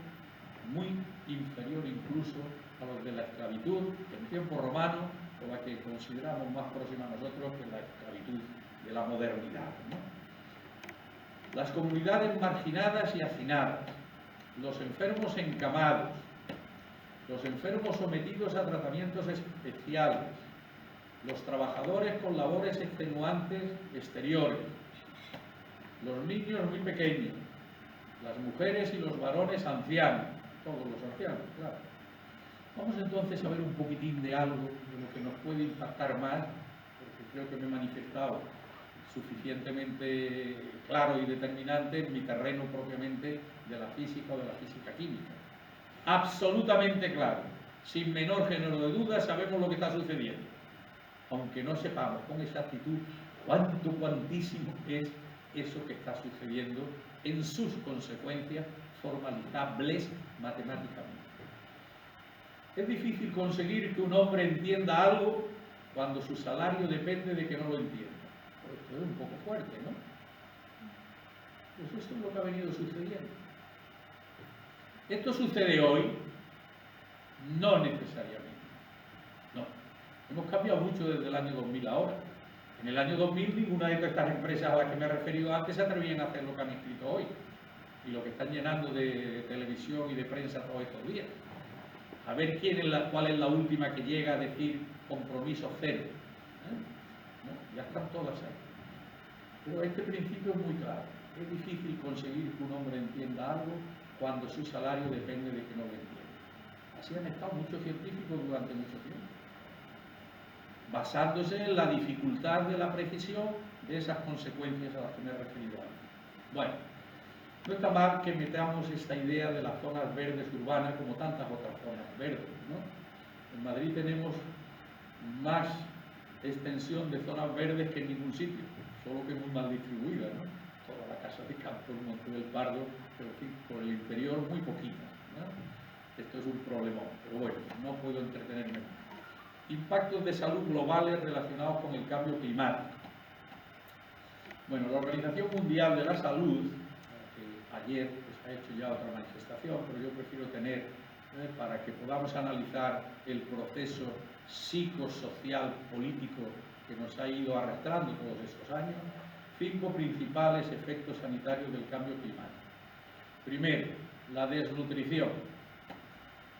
muy inferior incluso a los de la esclavitud en tiempo romano, o la que consideramos más próxima a nosotros que la esclavitud de la modernidad, ¿no? Las comunidades marginadas y hacinadas, los enfermos encamados, los enfermos sometidos a tratamientos especiales, los trabajadores con labores extenuantes exteriores, los niños muy pequeños, las mujeres y los varones ancianos, todos los ancianos, claro. Vamos entonces a ver un poquitín de algo de lo que nos puede impactar más, porque creo que me he manifestado suficientemente claro y determinante en mi terreno propiamente de la física o de la física química. Absolutamente claro, sin menor género de duda, sabemos lo que está sucediendo, aunque no sepamos con exactitud cuantísimo es eso que está sucediendo en sus consecuencias formalizables matemáticamente. Es difícil conseguir que un hombre entienda algo cuando su salario depende de que no lo entienda. Esto es un poco fuerte, ¿no? Pues esto es lo que ha venido sucediendo. Esto sucede hoy, no necesariamente. No. Hemos cambiado mucho desde el año 2000 ahora. En el año 2000 ninguna de estas empresas a las que me he referido antes se atrevían a hacer lo que han escrito hoy. y lo que están llenando de televisión y de prensa todos estos días. A ver cuál es la última que llega a decir compromiso cero. ¿No? Ya están todas ahí. Pero este principio es muy claro. Es difícil conseguir que un hombre entienda algo cuando su salario depende de que no lo entienda. Así han estado muchos científicos durante mucho tiempo, basándose en la dificultad de la precisión de esas consecuencias a las que me he referido antes. Bueno, no está mal que metamos esta idea de las zonas verdes urbanas como tantas otras zonas verdes, ¿no? En Madrid tenemos más extensión de zonas verdes que en ningún sitio, solo que muy mal distribuida, ¿no? Toda la casa de campo, el Monte del Pardo, pero en fin, por el interior muy poquitas, ¿no? Esto es un problemón, pero bueno, no puedo entretenerme más. Impactos de salud globales relacionados con el cambio climático. Bueno, la Organización Mundial de la Salud, que ayer pues, ha hecho ya otra manifestación, pero yo prefiero tener, para que podamos analizar el proceso psicosocial político que nos ha ido arrastrando todos estos años, 5 principales efectos sanitarios del cambio climático. Primero, la desnutrición.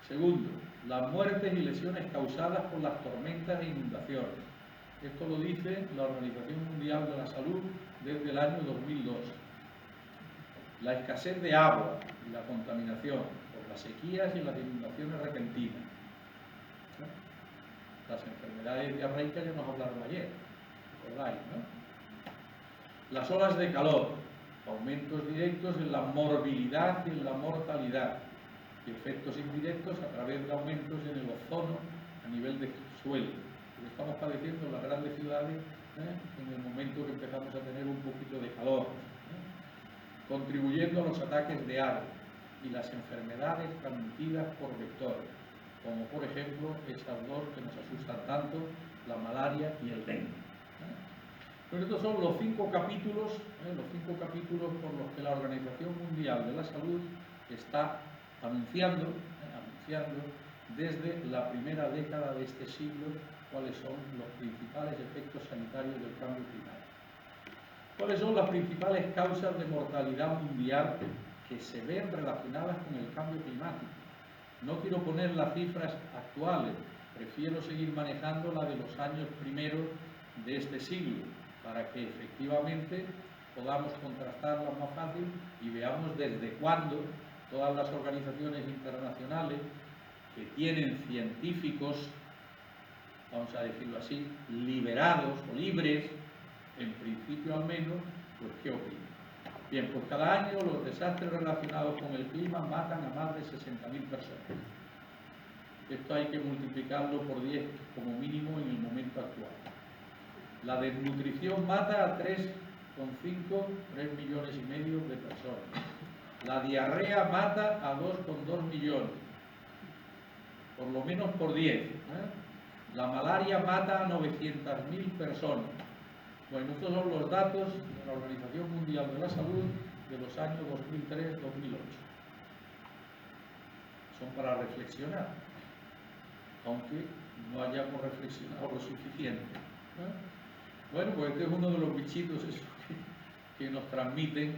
Segundo, las muertes y lesiones causadas por las tormentas e inundaciones. Esto lo dice la Organización Mundial de la Salud desde el año 2002. La escasez de agua y la contaminación por las sequías y las inundaciones repentinas. Las enfermedades diarreicas ya nos hablaron ayer, ¿recordáis, no? Las olas de calor, aumentos directos en la morbilidad y en la mortalidad, y efectos indirectos a través de aumentos en el ozono a nivel de suelo. Lo estamos padeciendo en las grandes ciudades en el momento que empezamos a tener un poquito de calor, contribuyendo a los ataques de árbol y las enfermedades transmitidas por vectores, como por ejemplo esas dos que nos asustan tanto, la malaria y el dengue. Pero estos son los 5 capítulos, por los que la Organización Mundial de la Salud está anunciando desde la primera década de este siglo cuáles son los principales efectos sanitarios del cambio climático. ¿Cuáles son las principales causas de mortalidad mundial que se ven relacionadas con el cambio climático? No quiero poner las cifras actuales, prefiero seguir manejando la de los años primeros de este siglo, para que efectivamente podamos contrastarlas más fácil y veamos desde cuándo todas las organizaciones internacionales que tienen científicos, vamos a decirlo así, liberados o libres, en principio al menos, pues ¿qué opinan? Bien, pues cada año los desastres relacionados con el clima matan a más de 60.000 personas. Esto hay que multiplicarlo por 10 como mínimo en el momento actual. La desnutrición mata a 3,5, 3,5 millones de personas. La diarrea mata a 2,2 millones, por lo menos por 10. La malaria mata a 900.000 personas. Bueno, estos son los datos de la Organización Mundial de la Salud de los años 2003-2008. Son para reflexionar, aunque no hayamos reflexionado lo suficiente. Bueno, pues este es uno de los bichitos esos que nos transmiten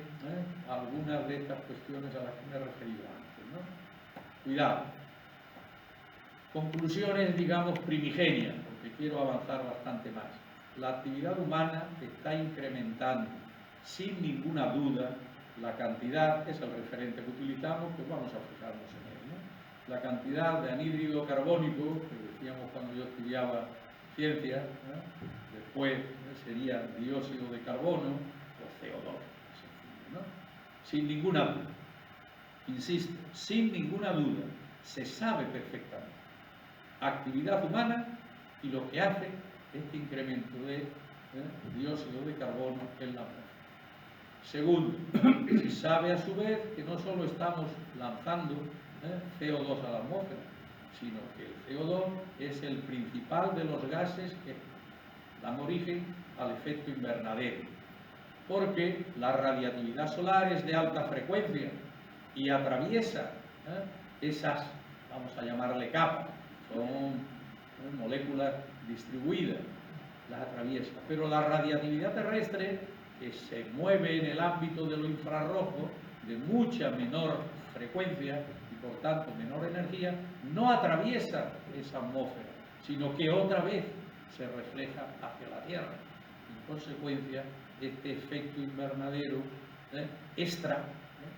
algunas de estas cuestiones a las que me he referido antes, ¿no? Cuidado. Conclusiones, digamos, primigenias, porque quiero avanzar bastante más. La actividad humana está incrementando, sin ninguna duda, la cantidad, es el referente que utilizamos, pues vamos a fijarnos en él, ¿no? La cantidad de anhídrido carbónico, que decíamos cuando yo estudiaba ciencias, después sería dióxido de carbono o CO2, ¿no? Sin ninguna duda, insisto, sin ninguna duda, se sabe perfectamente. Actividad humana y lo que hace este incremento de dióxido de carbono en la atmósfera. Segundo, se sabe a su vez que no solo estamos lanzando CO2 a la atmósfera, sino que el CO2 es el principal de los gases que dan origen al efecto invernadero, porque la radiactividad solar es de alta frecuencia y atraviesa esas, vamos a llamarle capas, son moléculas distribuidas, las atraviesa, pero la radiactividad terrestre, que se mueve en el ámbito de lo infrarrojo, de mucha menor frecuencia y por tanto menor energía, no atraviesa esa atmósfera, sino que otra vez se refleja hacia la Tierra. En consecuencia, este efecto invernadero extra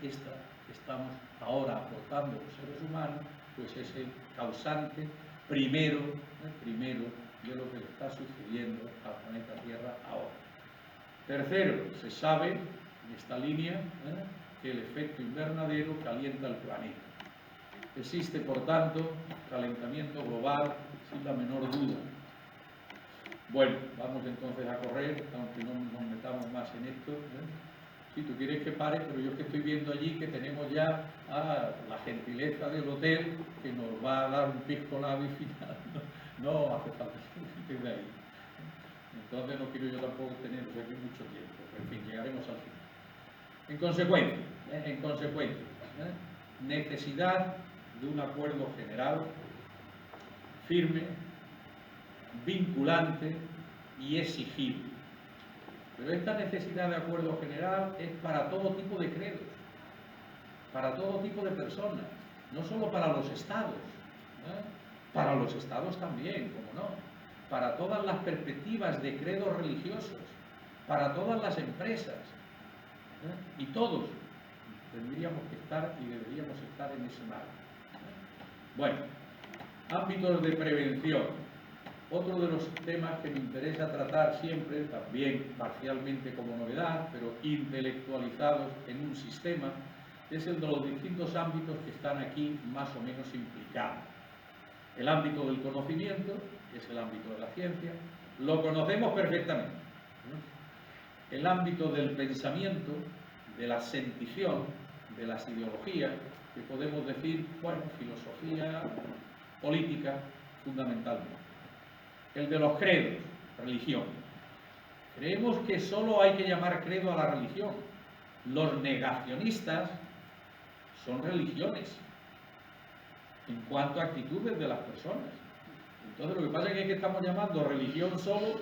que estamos ahora aportando los seres humanos, pues es el causante primero de lo que le está sucediendo al planeta Tierra ahora. Tercero, se sabe en esta línea que el efecto invernadero calienta el planeta. Existe, por tanto, calentamiento global sin la menor duda. Bueno, vamos entonces a correr, aunque no nos metamos más en esto. Si tú quieres que pare, pero yo es que estoy viendo allí que tenemos ya la gentileza del hotel que nos va a dar un pisco labio final. No hace falta que esté ahí. Entonces no quiero yo tampoco tener aquí mucho tiempo. En fin, llegaremos al final. En consecuencia, necesidad de un acuerdo general, firme, vinculante y exigible. Pero esta necesidad de acuerdo general es para todo tipo de credos, para todo tipo de personas, no solo para los estados, para los estados también, como no, para todas las perspectivas de credos religiosos, para todas las empresas, y todos tendríamos que estar y deberíamos estar en ese marco. Bueno, ámbitos de prevención. Otro de los temas que me interesa tratar siempre, también parcialmente como novedad, pero intelectualizados en un sistema, es el de los distintos ámbitos que están aquí más o menos implicados. El ámbito del conocimiento, que es el ámbito de la ciencia, lo conocemos perfectamente. El ámbito del pensamiento, de la sentición, de las ideologías, que podemos decir, bueno, filosofía, política, fundamentalmente. El de los credos, religión. Creemos que solo hay que llamar credo a la religión. Los negacionistas son religiones en cuanto a actitudes de las personas. Entonces lo que pasa es que estamos llamando religión solo,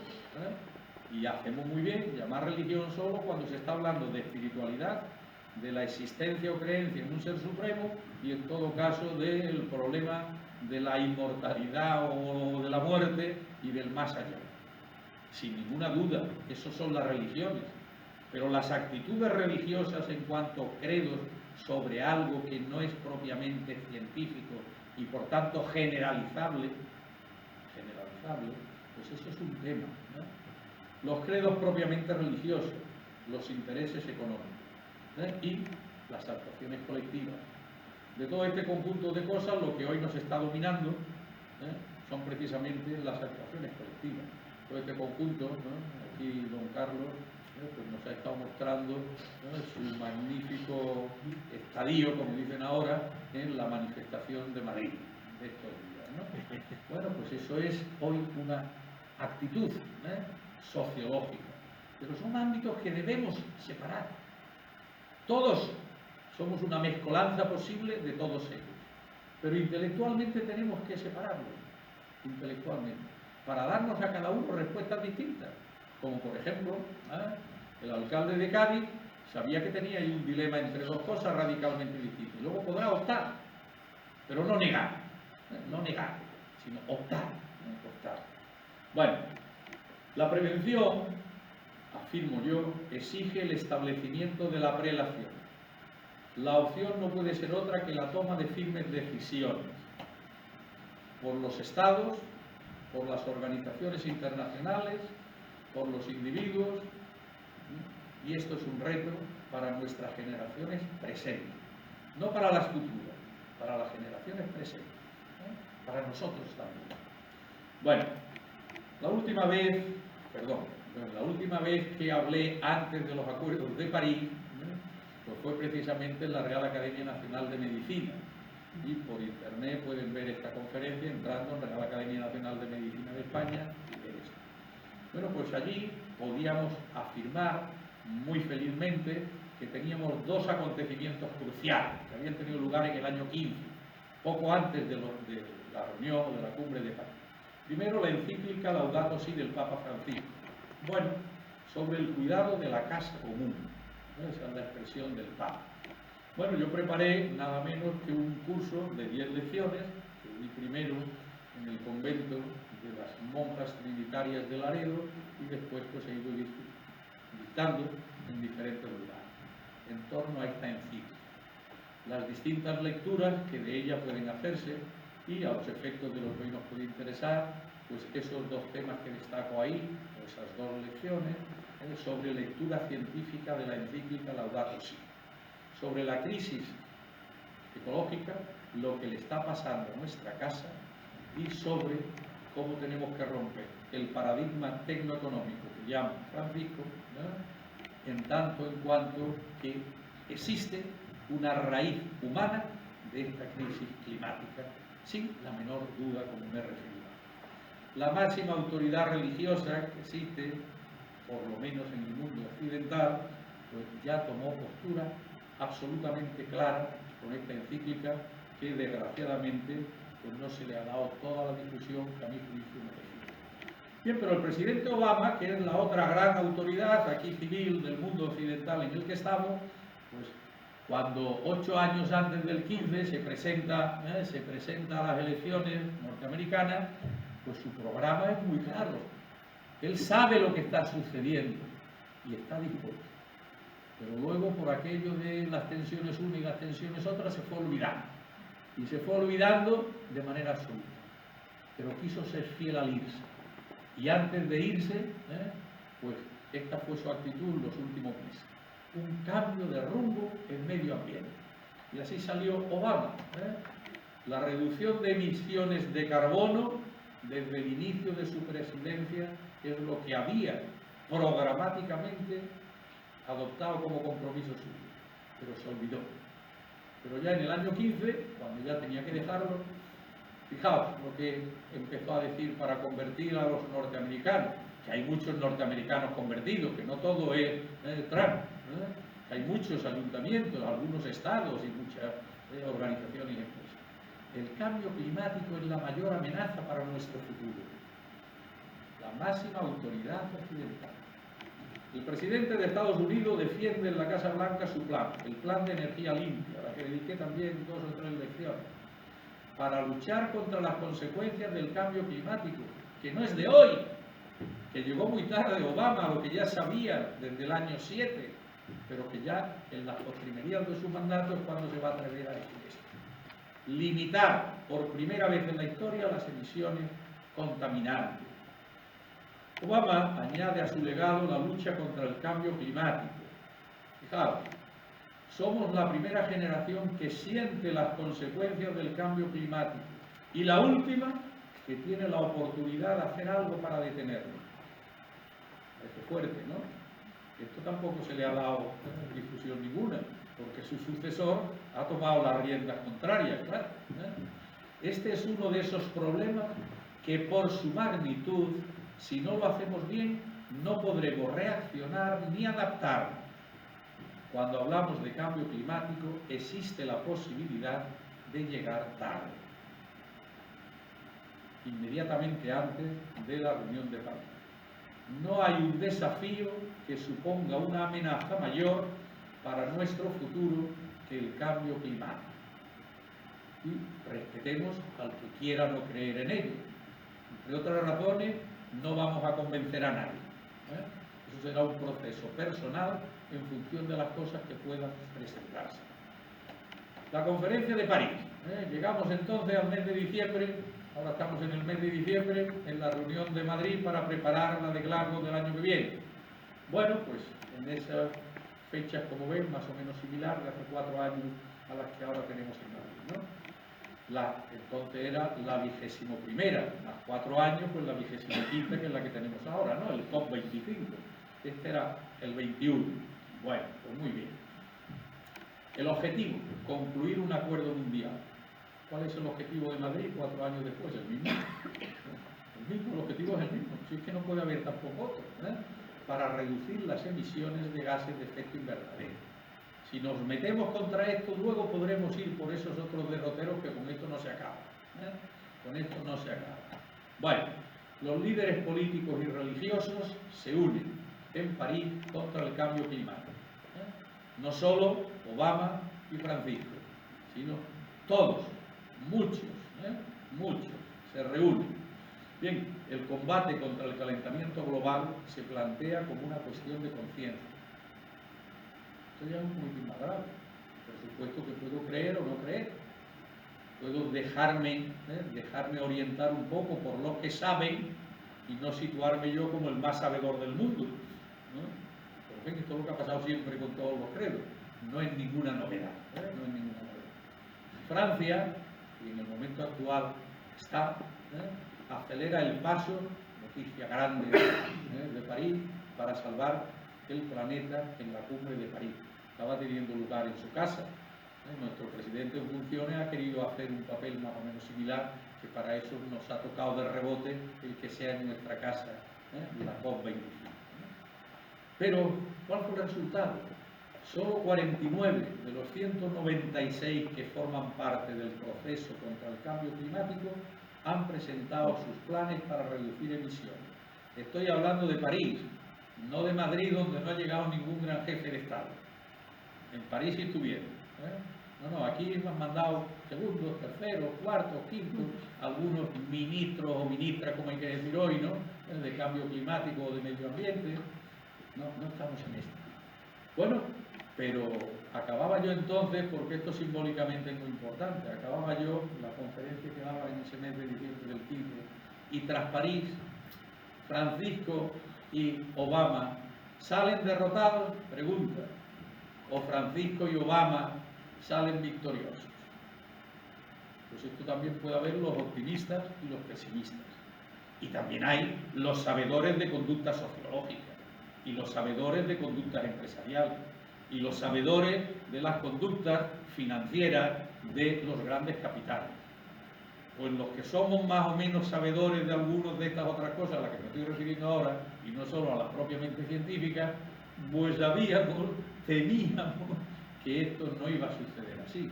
y hacemos muy bien llamar religión solo cuando se está hablando de espiritualidad, de la existencia o creencia en un ser supremo y en todo caso del problema de la inmortalidad o de la muerte y del más allá. Sin ninguna duda, esas son las religiones. Pero las actitudes religiosas en cuanto a credos sobre algo que no es propiamente científico y por tanto generalizable, pues eso es un tema, ¿no? Los credos propiamente religiosos, los intereses económicos, y las actuaciones colectivas. De todo este conjunto de cosas, lo que hoy nos está dominando son precisamente las actuaciones colectivas. Todo este conjunto, aquí don Carlos pues nos ha estado mostrando su magnífico estadio, como dicen ahora, en la manifestación de Madrid de estos días, ¿no? Bueno, pues eso es hoy una actitud sociológica, pero son ámbitos que debemos separar. Todos somos una mezcolanza posible de todos ellos, pero intelectualmente tenemos que separarlos, intelectualmente, para darnos a cada uno respuestas distintas, como por ejemplo, el alcalde de Cádiz sabía que tenía ahí un dilema entre dos cosas radicalmente distintas, y luego podrá optar, pero no negar, sino optar. Bueno, la prevención, afirmo yo, exige el establecimiento de la prelación. La opción no puede ser otra que la toma de firmes decisiones por los estados, por las organizaciones internacionales, por los individuos, y esto es un reto para nuestras generaciones presentes, no para las futuras, para las generaciones presentes, para nosotros también. Bueno, la última vez que hablé antes de los acuerdos de París, pues fue precisamente en la Real Academia Nacional de Medicina, y por internet pueden ver esta conferencia entrando en la Real Academia Nacional de Medicina de España y ver esto. Bueno, pues allí podíamos afirmar muy felizmente que teníamos dos acontecimientos cruciales que habían tenido lugar en el año 15, poco antes de la reunión o de la cumbre de París. Primero, la encíclica Laudato Si del Papa Francisco, sobre el cuidado de la casa común. Esa es la expresión del Papa. Bueno, yo preparé nada menos que un curso de 10 lecciones, que di primero en el convento de las monjas trinitarias de Laredo y después pues he ido dictando en diferentes lugares en torno a esta encíclica. Las distintas lecturas que de ella pueden hacerse y a los efectos de lo que hoy nos puede interesar, pues esos dos temas que destaco ahí, o esas dos lecciones, sobre lectura científica de la encíclica Laudato Si, sobre la crisis ecológica, lo que le está pasando a nuestra casa y sobre cómo tenemos que romper el paradigma tecnoeconómico que llama Francisco, ¿no?, en tanto en cuanto que existe una raíz humana de esta crisis climática, sin la menor duda, como me he referido. La máxima autoridad religiosa que existe, por lo menos en el mundo occidental, pues ya tomó postura absolutamente clara con esta encíclica que desgraciadamente pues no se le ha dado toda la difusión que a mi juicio merecía. Bien, pero el presidente Obama, que es la otra gran autoridad aquí civil del mundo occidental en el que estamos, pues cuando 8 años antes del 15 se presenta a las elecciones norteamericanas, pues su programa es muy claro. Él sabe lo que está sucediendo y está dispuesto. Pero luego, por aquello de las tensiones unas y las tensiones otras, se fue olvidando. Y se fue olvidando de manera absoluta. Pero quiso ser fiel al irse. Y antes de irse, pues esta fue su actitud en los últimos meses. Un cambio de rumbo en medio ambiente. Y así salió Obama. La reducción de emisiones de carbono desde el inicio de su presidencia es lo que había programáticamente adoptado como compromiso suyo, pero se olvidó. Pero ya en el año 15, cuando ya tenía que dejarlo, fijaos lo que empezó a decir para convertir a los norteamericanos, que hay muchos norteamericanos convertidos, que no todo es Trump, que hay muchos ayuntamientos, algunos estados y muchas organizaciones y empresas. El cambio climático es la mayor amenaza para nuestro futuro. La máxima autoridad occidental. El presidente de Estados Unidos defiende en la Casa Blanca su plan, el plan de energía limpia, a la que dediqué también 2 o 3 lecciones, para luchar contra las consecuencias del cambio climático, que no es de hoy, que llegó muy tarde Obama, lo que ya sabía desde el año 7, pero que ya en las postrimerías de su mandato es cuando se va a atrever a decir esto. Limitar por primera vez en la historia las emisiones contaminantes. Obama añade a su legado la lucha contra el cambio climático. Fijaos, somos la primera generación que siente las consecuencias del cambio climático y la última que tiene la oportunidad de hacer algo para detenerlo. Parece fuerte, ¿no? Esto tampoco se le ha dado difusión ninguna, porque su sucesor ha tomado las riendas contrarias, claro. Este es uno de esos problemas que por su magnitud, si no lo hacemos bien, no podremos reaccionar ni adaptarnos. Cuando hablamos de cambio climático, existe la posibilidad de llegar tarde, inmediatamente antes de la reunión de París. No hay un desafío que suponga una amenaza mayor para nuestro futuro que el cambio climático. Y respetemos al que quiera no creer en ello. Entre otras razones, no vamos a convencer a nadie. Eso será un proceso personal en función de las cosas que puedan presentarse. La conferencia de París. Llegamos entonces al mes de diciembre. Ahora estamos en el mes de diciembre, en la reunión de Madrid para preparar la de Glasgow del año que viene. Bueno, pues en esas fechas, como ven, más o menos similar de hace 4 años a las que ahora tenemos en Madrid, ¿no? Entonces era la 21ª, más 4 años, pues la 25ª, que es la que tenemos ahora, ¿no? El COP25. Este era el 21. Bueno, pues muy bien. El objetivo, concluir un acuerdo mundial. ¿Cuál es el objetivo de Madrid 4 años después? El mismo. El objetivo es el mismo. Si es que no puede haber tampoco otro, para reducir las emisiones de gases de efecto invernadero. Si nos metemos contra esto, luego podremos ir por esos otros derroteros que con esto no se acaba. Con esto no se acaba. Bueno, los líderes políticos y religiosos se unen en París contra el cambio climático. No solo Obama, y Francisco, sino todos, muchos, muchos, se reúnen. Bien, el combate contra el calentamiento global se plantea como una cuestión de conciencia. Esto ya es un poquitín más grave. Por supuesto que puedo creer o no creer. Puedo dejarme orientar un poco por los que saben y no situarme yo como el más sabedor del mundo, ¿no? Pero ven, esto es lo que ha pasado siempre con todos los credos. No es ninguna novedad, no es ninguna novedad. Francia, y en el momento actual está, acelera el paso, noticia grande de París, para salvar el planeta en la cumbre de París. Estaba teniendo lugar en su casa. Nuestro presidente en funciones ha querido hacer un papel más o menos similar, que para eso nos ha tocado de rebote el que sea en nuestra casa, la COP25. Pero, ¿cuál fue el resultado? Solo 49 de los 196 que forman parte del proceso contra el cambio climático han presentado sus planes para reducir emisiones. Estoy hablando de París, no de Madrid, donde no ha llegado ningún gran jefe de Estado. En París sí estuvieron. No, aquí me han mandado segundos, terceros, cuartos, quintos, algunos ministros o ministras, como hay que decir hoy, ¿no? De cambio climático o de medio ambiente. No estamos en esto. Bueno, pero acababa yo entonces, porque esto simbólicamente es muy importante, acababa yo la conferencia que daba en ese mes de diciembre del 15, y tras París, Francisco y Obama salen derrotados, pregunta, o Francisco y Obama salen victoriosos. Pues esto también puede haber los optimistas y los pesimistas. Y también hay los sabedores de conducta sociológica, y los sabedores de conductas empresariales, y los sabedores de las conductas financieras de los grandes capitales. Pues los que somos más o menos sabedores de algunas de estas otras cosas a las que me estoy refiriendo ahora, y no solo a las propiamente científicas, pues temíamos que esto no iba a suceder así.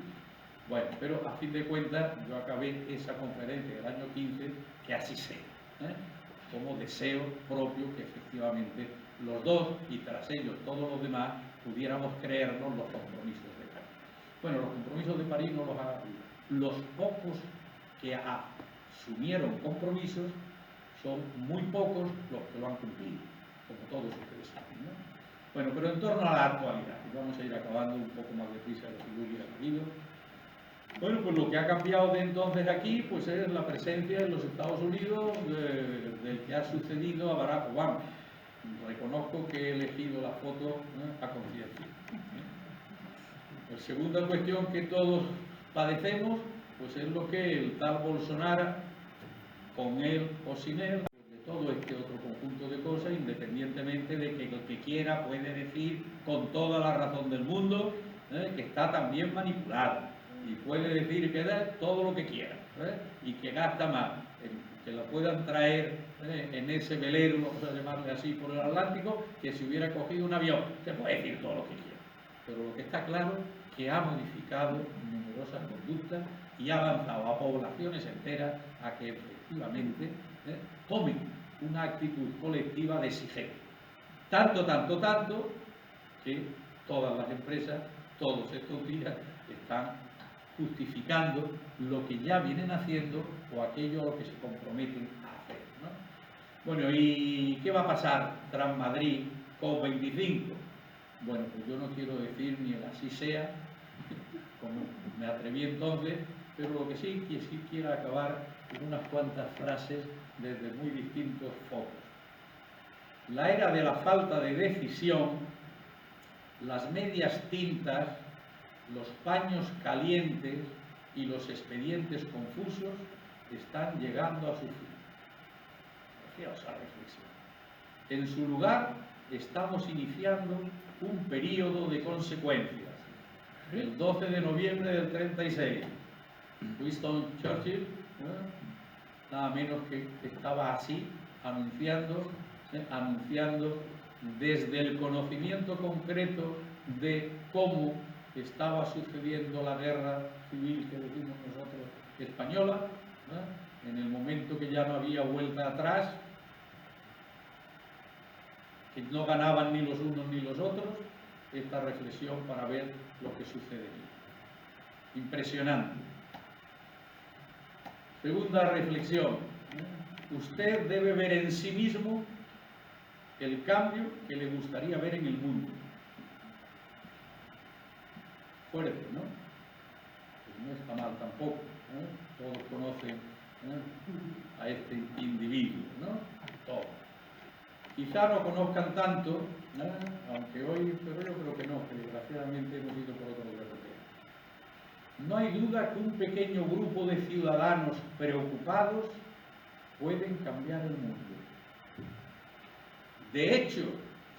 Bueno, pero a fin de cuentas yo acabé esa conferencia del año 15 que así sea, como deseo propio que efectivamente los dos, y tras ellos todos los demás, pudiéramos creernos los compromisos de París. Bueno, los compromisos de París no los ha... Los pocos que asumieron compromisos son muy pocos los que lo han cumplido, como todos ustedes saben, ¿no? Bueno, pero en torno a la actualidad, y vamos a ir acabando un poco más deprisa de lo que yo hubiera querido. Bueno, pues lo que ha cambiado de entonces aquí, pues es la presencia en los Estados Unidos del que ha sucedido a Barack Obama. Reconozco que he elegido la foto a conciencia. La segunda cuestión que todos padecemos, pues es lo que el tal Bolsonaro, con él o sin él, de todo este otro conjunto de cosas, independientemente de que el que quiera puede decir con toda la razón del mundo que está también manipulado, y puede decir que da todo lo que quiera, y que gasta más, que lo puedan traer en ese velero, vamos a llamarle así, por el Atlántico, que si hubiera cogido un avión. Se puede decir todo lo que quiera, pero lo que está claro es que ha modificado numerosas conductas y ha avanzado a poblaciones enteras a que efectivamente tomen una actitud colectiva de exigencia. Tanto, que todas las empresas, todos estos días, están justificando lo que ya vienen haciendo o aquello a lo que se comprometen a hacer, ¿no? Bueno, ¿y qué va a pasar tras Madrid COP25? Bueno, pues yo no quiero decir ni el así sea, como me atreví entonces, pero lo que sí quiero acabar con unas cuantas frases desde muy distintos focos. La era de la falta de decisión, las medias tintas, los paños calientes y los expedientes confusos están llegando a su fin. Fijaos esa reflexión. En su lugar, estamos iniciando un periodo de consecuencias. El 12 de noviembre del 36, Winston Churchill, nada menos que estaba así, anunciando desde el conocimiento concreto de cómo estaba sucediendo la guerra civil que decimos nosotros española, en el momento que ya no había vuelta atrás, que no ganaban ni los unos ni los otros, esta reflexión para ver lo que sucedería. Impresionante. Segunda reflexión. Usted debe ver en sí mismo el cambio que le gustaría ver en el mundo. Fuerte, ¿no? Pues no está mal tampoco, ¿no? Todos conocen, ¿no?, a este individuo, ¿no? Todos. Quizá no conozcan tanto, ¿no?, aunque hoy, pero yo creo que no, que desgraciadamente hemos ido por otro derrotero. No hay duda que un pequeño grupo de ciudadanos preocupados pueden cambiar el mundo. De hecho,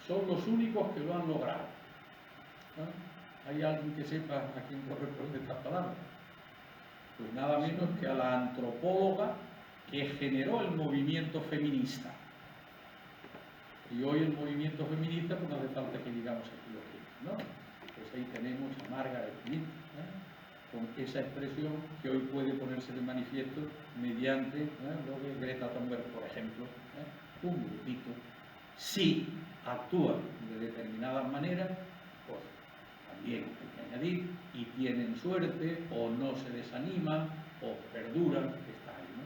son los únicos que lo han logrado, ¿no? ¿Hay alguien que sepa a quién corresponde estas palabras? Pues nada menos que a la antropóloga que generó el movimiento feminista. Y hoy el movimiento feminista, pues no hace falta que digamos aquí lo que es, ¿no? Pues ahí tenemos a Margaret Mead, con esa expresión que hoy puede ponerse de manifiesto mediante lo de Greta Thunberg, por ejemplo, un grupito. Si actúan de determinadas maneras, pues también hay que añadir, y tienen suerte, o no se desaniman, o perduran, que está ahí, ¿no?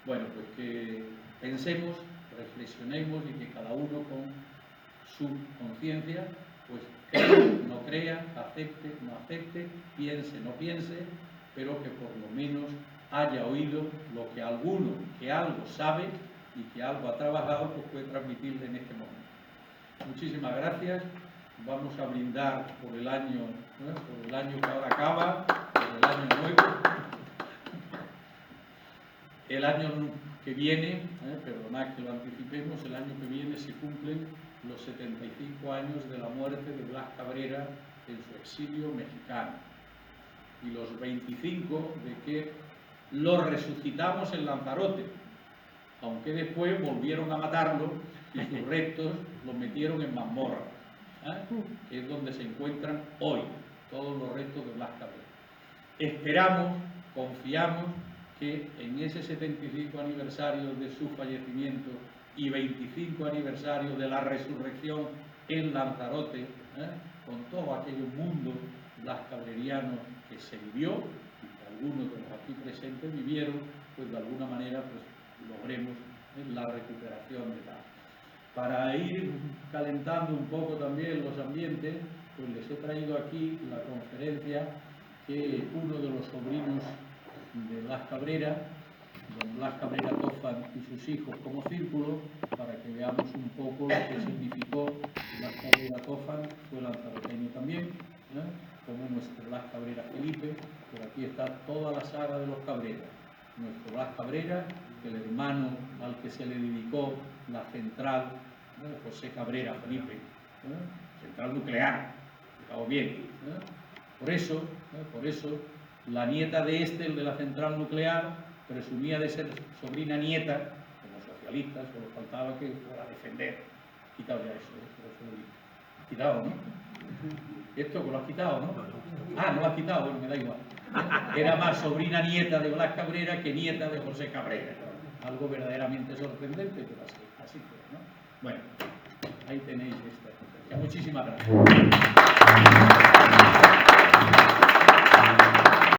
Bueno, pues que pensemos, reflexionemos y que cada uno con su conciencia, pues crea, no crea, acepte, no acepte, piense, no piense, pero que por lo menos haya oído lo que alguno que algo sabe y que algo ha trabajado, pues puede transmitirle en este momento. Muchísimas gracias. Vamos a brindar por el año, ¿no?, por el año que ahora acaba, por el año nuevo. El año que viene, perdonad que lo anticipemos, el año que viene se cumplen los 75 años de la muerte de Blas Cabrera en su exilio mexicano y los 25 de que lo resucitamos en Lanzarote, aunque después volvieron a matarlo y sus restos los metieron en Mazmorra, que es donde se encuentran hoy todos los restos de Blas Cabrera. Esperamos, confiamos que en ese 75 aniversario de su fallecimiento y 25 aniversario de la resurrección en Lanzarote, con todo aquel mundo blascabreriano que se vivió y que algunos de los aquí presentes vivieron, pues de alguna manera pues logremos la recuperación de tal. Para ir calentando un poco también los ambientes, pues les he traído aquí la conferencia que uno de los sobrinos de Blas Cabrera, don Blas Cabrera Toffan y sus hijos como círculo, para que veamos un poco lo que significó Blas Cabrera Toffan, fue lanzaroteño también, como nuestro Blas Cabrera Felipe, pero aquí está toda la saga de los Cabrera. Nuestro Blas Cabrera, el hermano al que se le dedicó la central, José Cabrera Felipe, central nuclear, fijaos bien. Por eso, la nieta de el de la central nuclear, presumía de ser sobrina nieta, como socialista, solo faltaba que fuera a defender. Quitado ya eso, pero eso lo he quitado, ¿no? Esto que lo has quitado, ¿no? Ah, no lo has quitado, bueno, me da igual. Era más sobrina nieta de Blas Cabrera que nieta de José Cabrera. Algo verdaderamente sorprendente, pero así fue, ¿no? Bueno, ahí tenéis esta conferencia. Muchísimas gracias.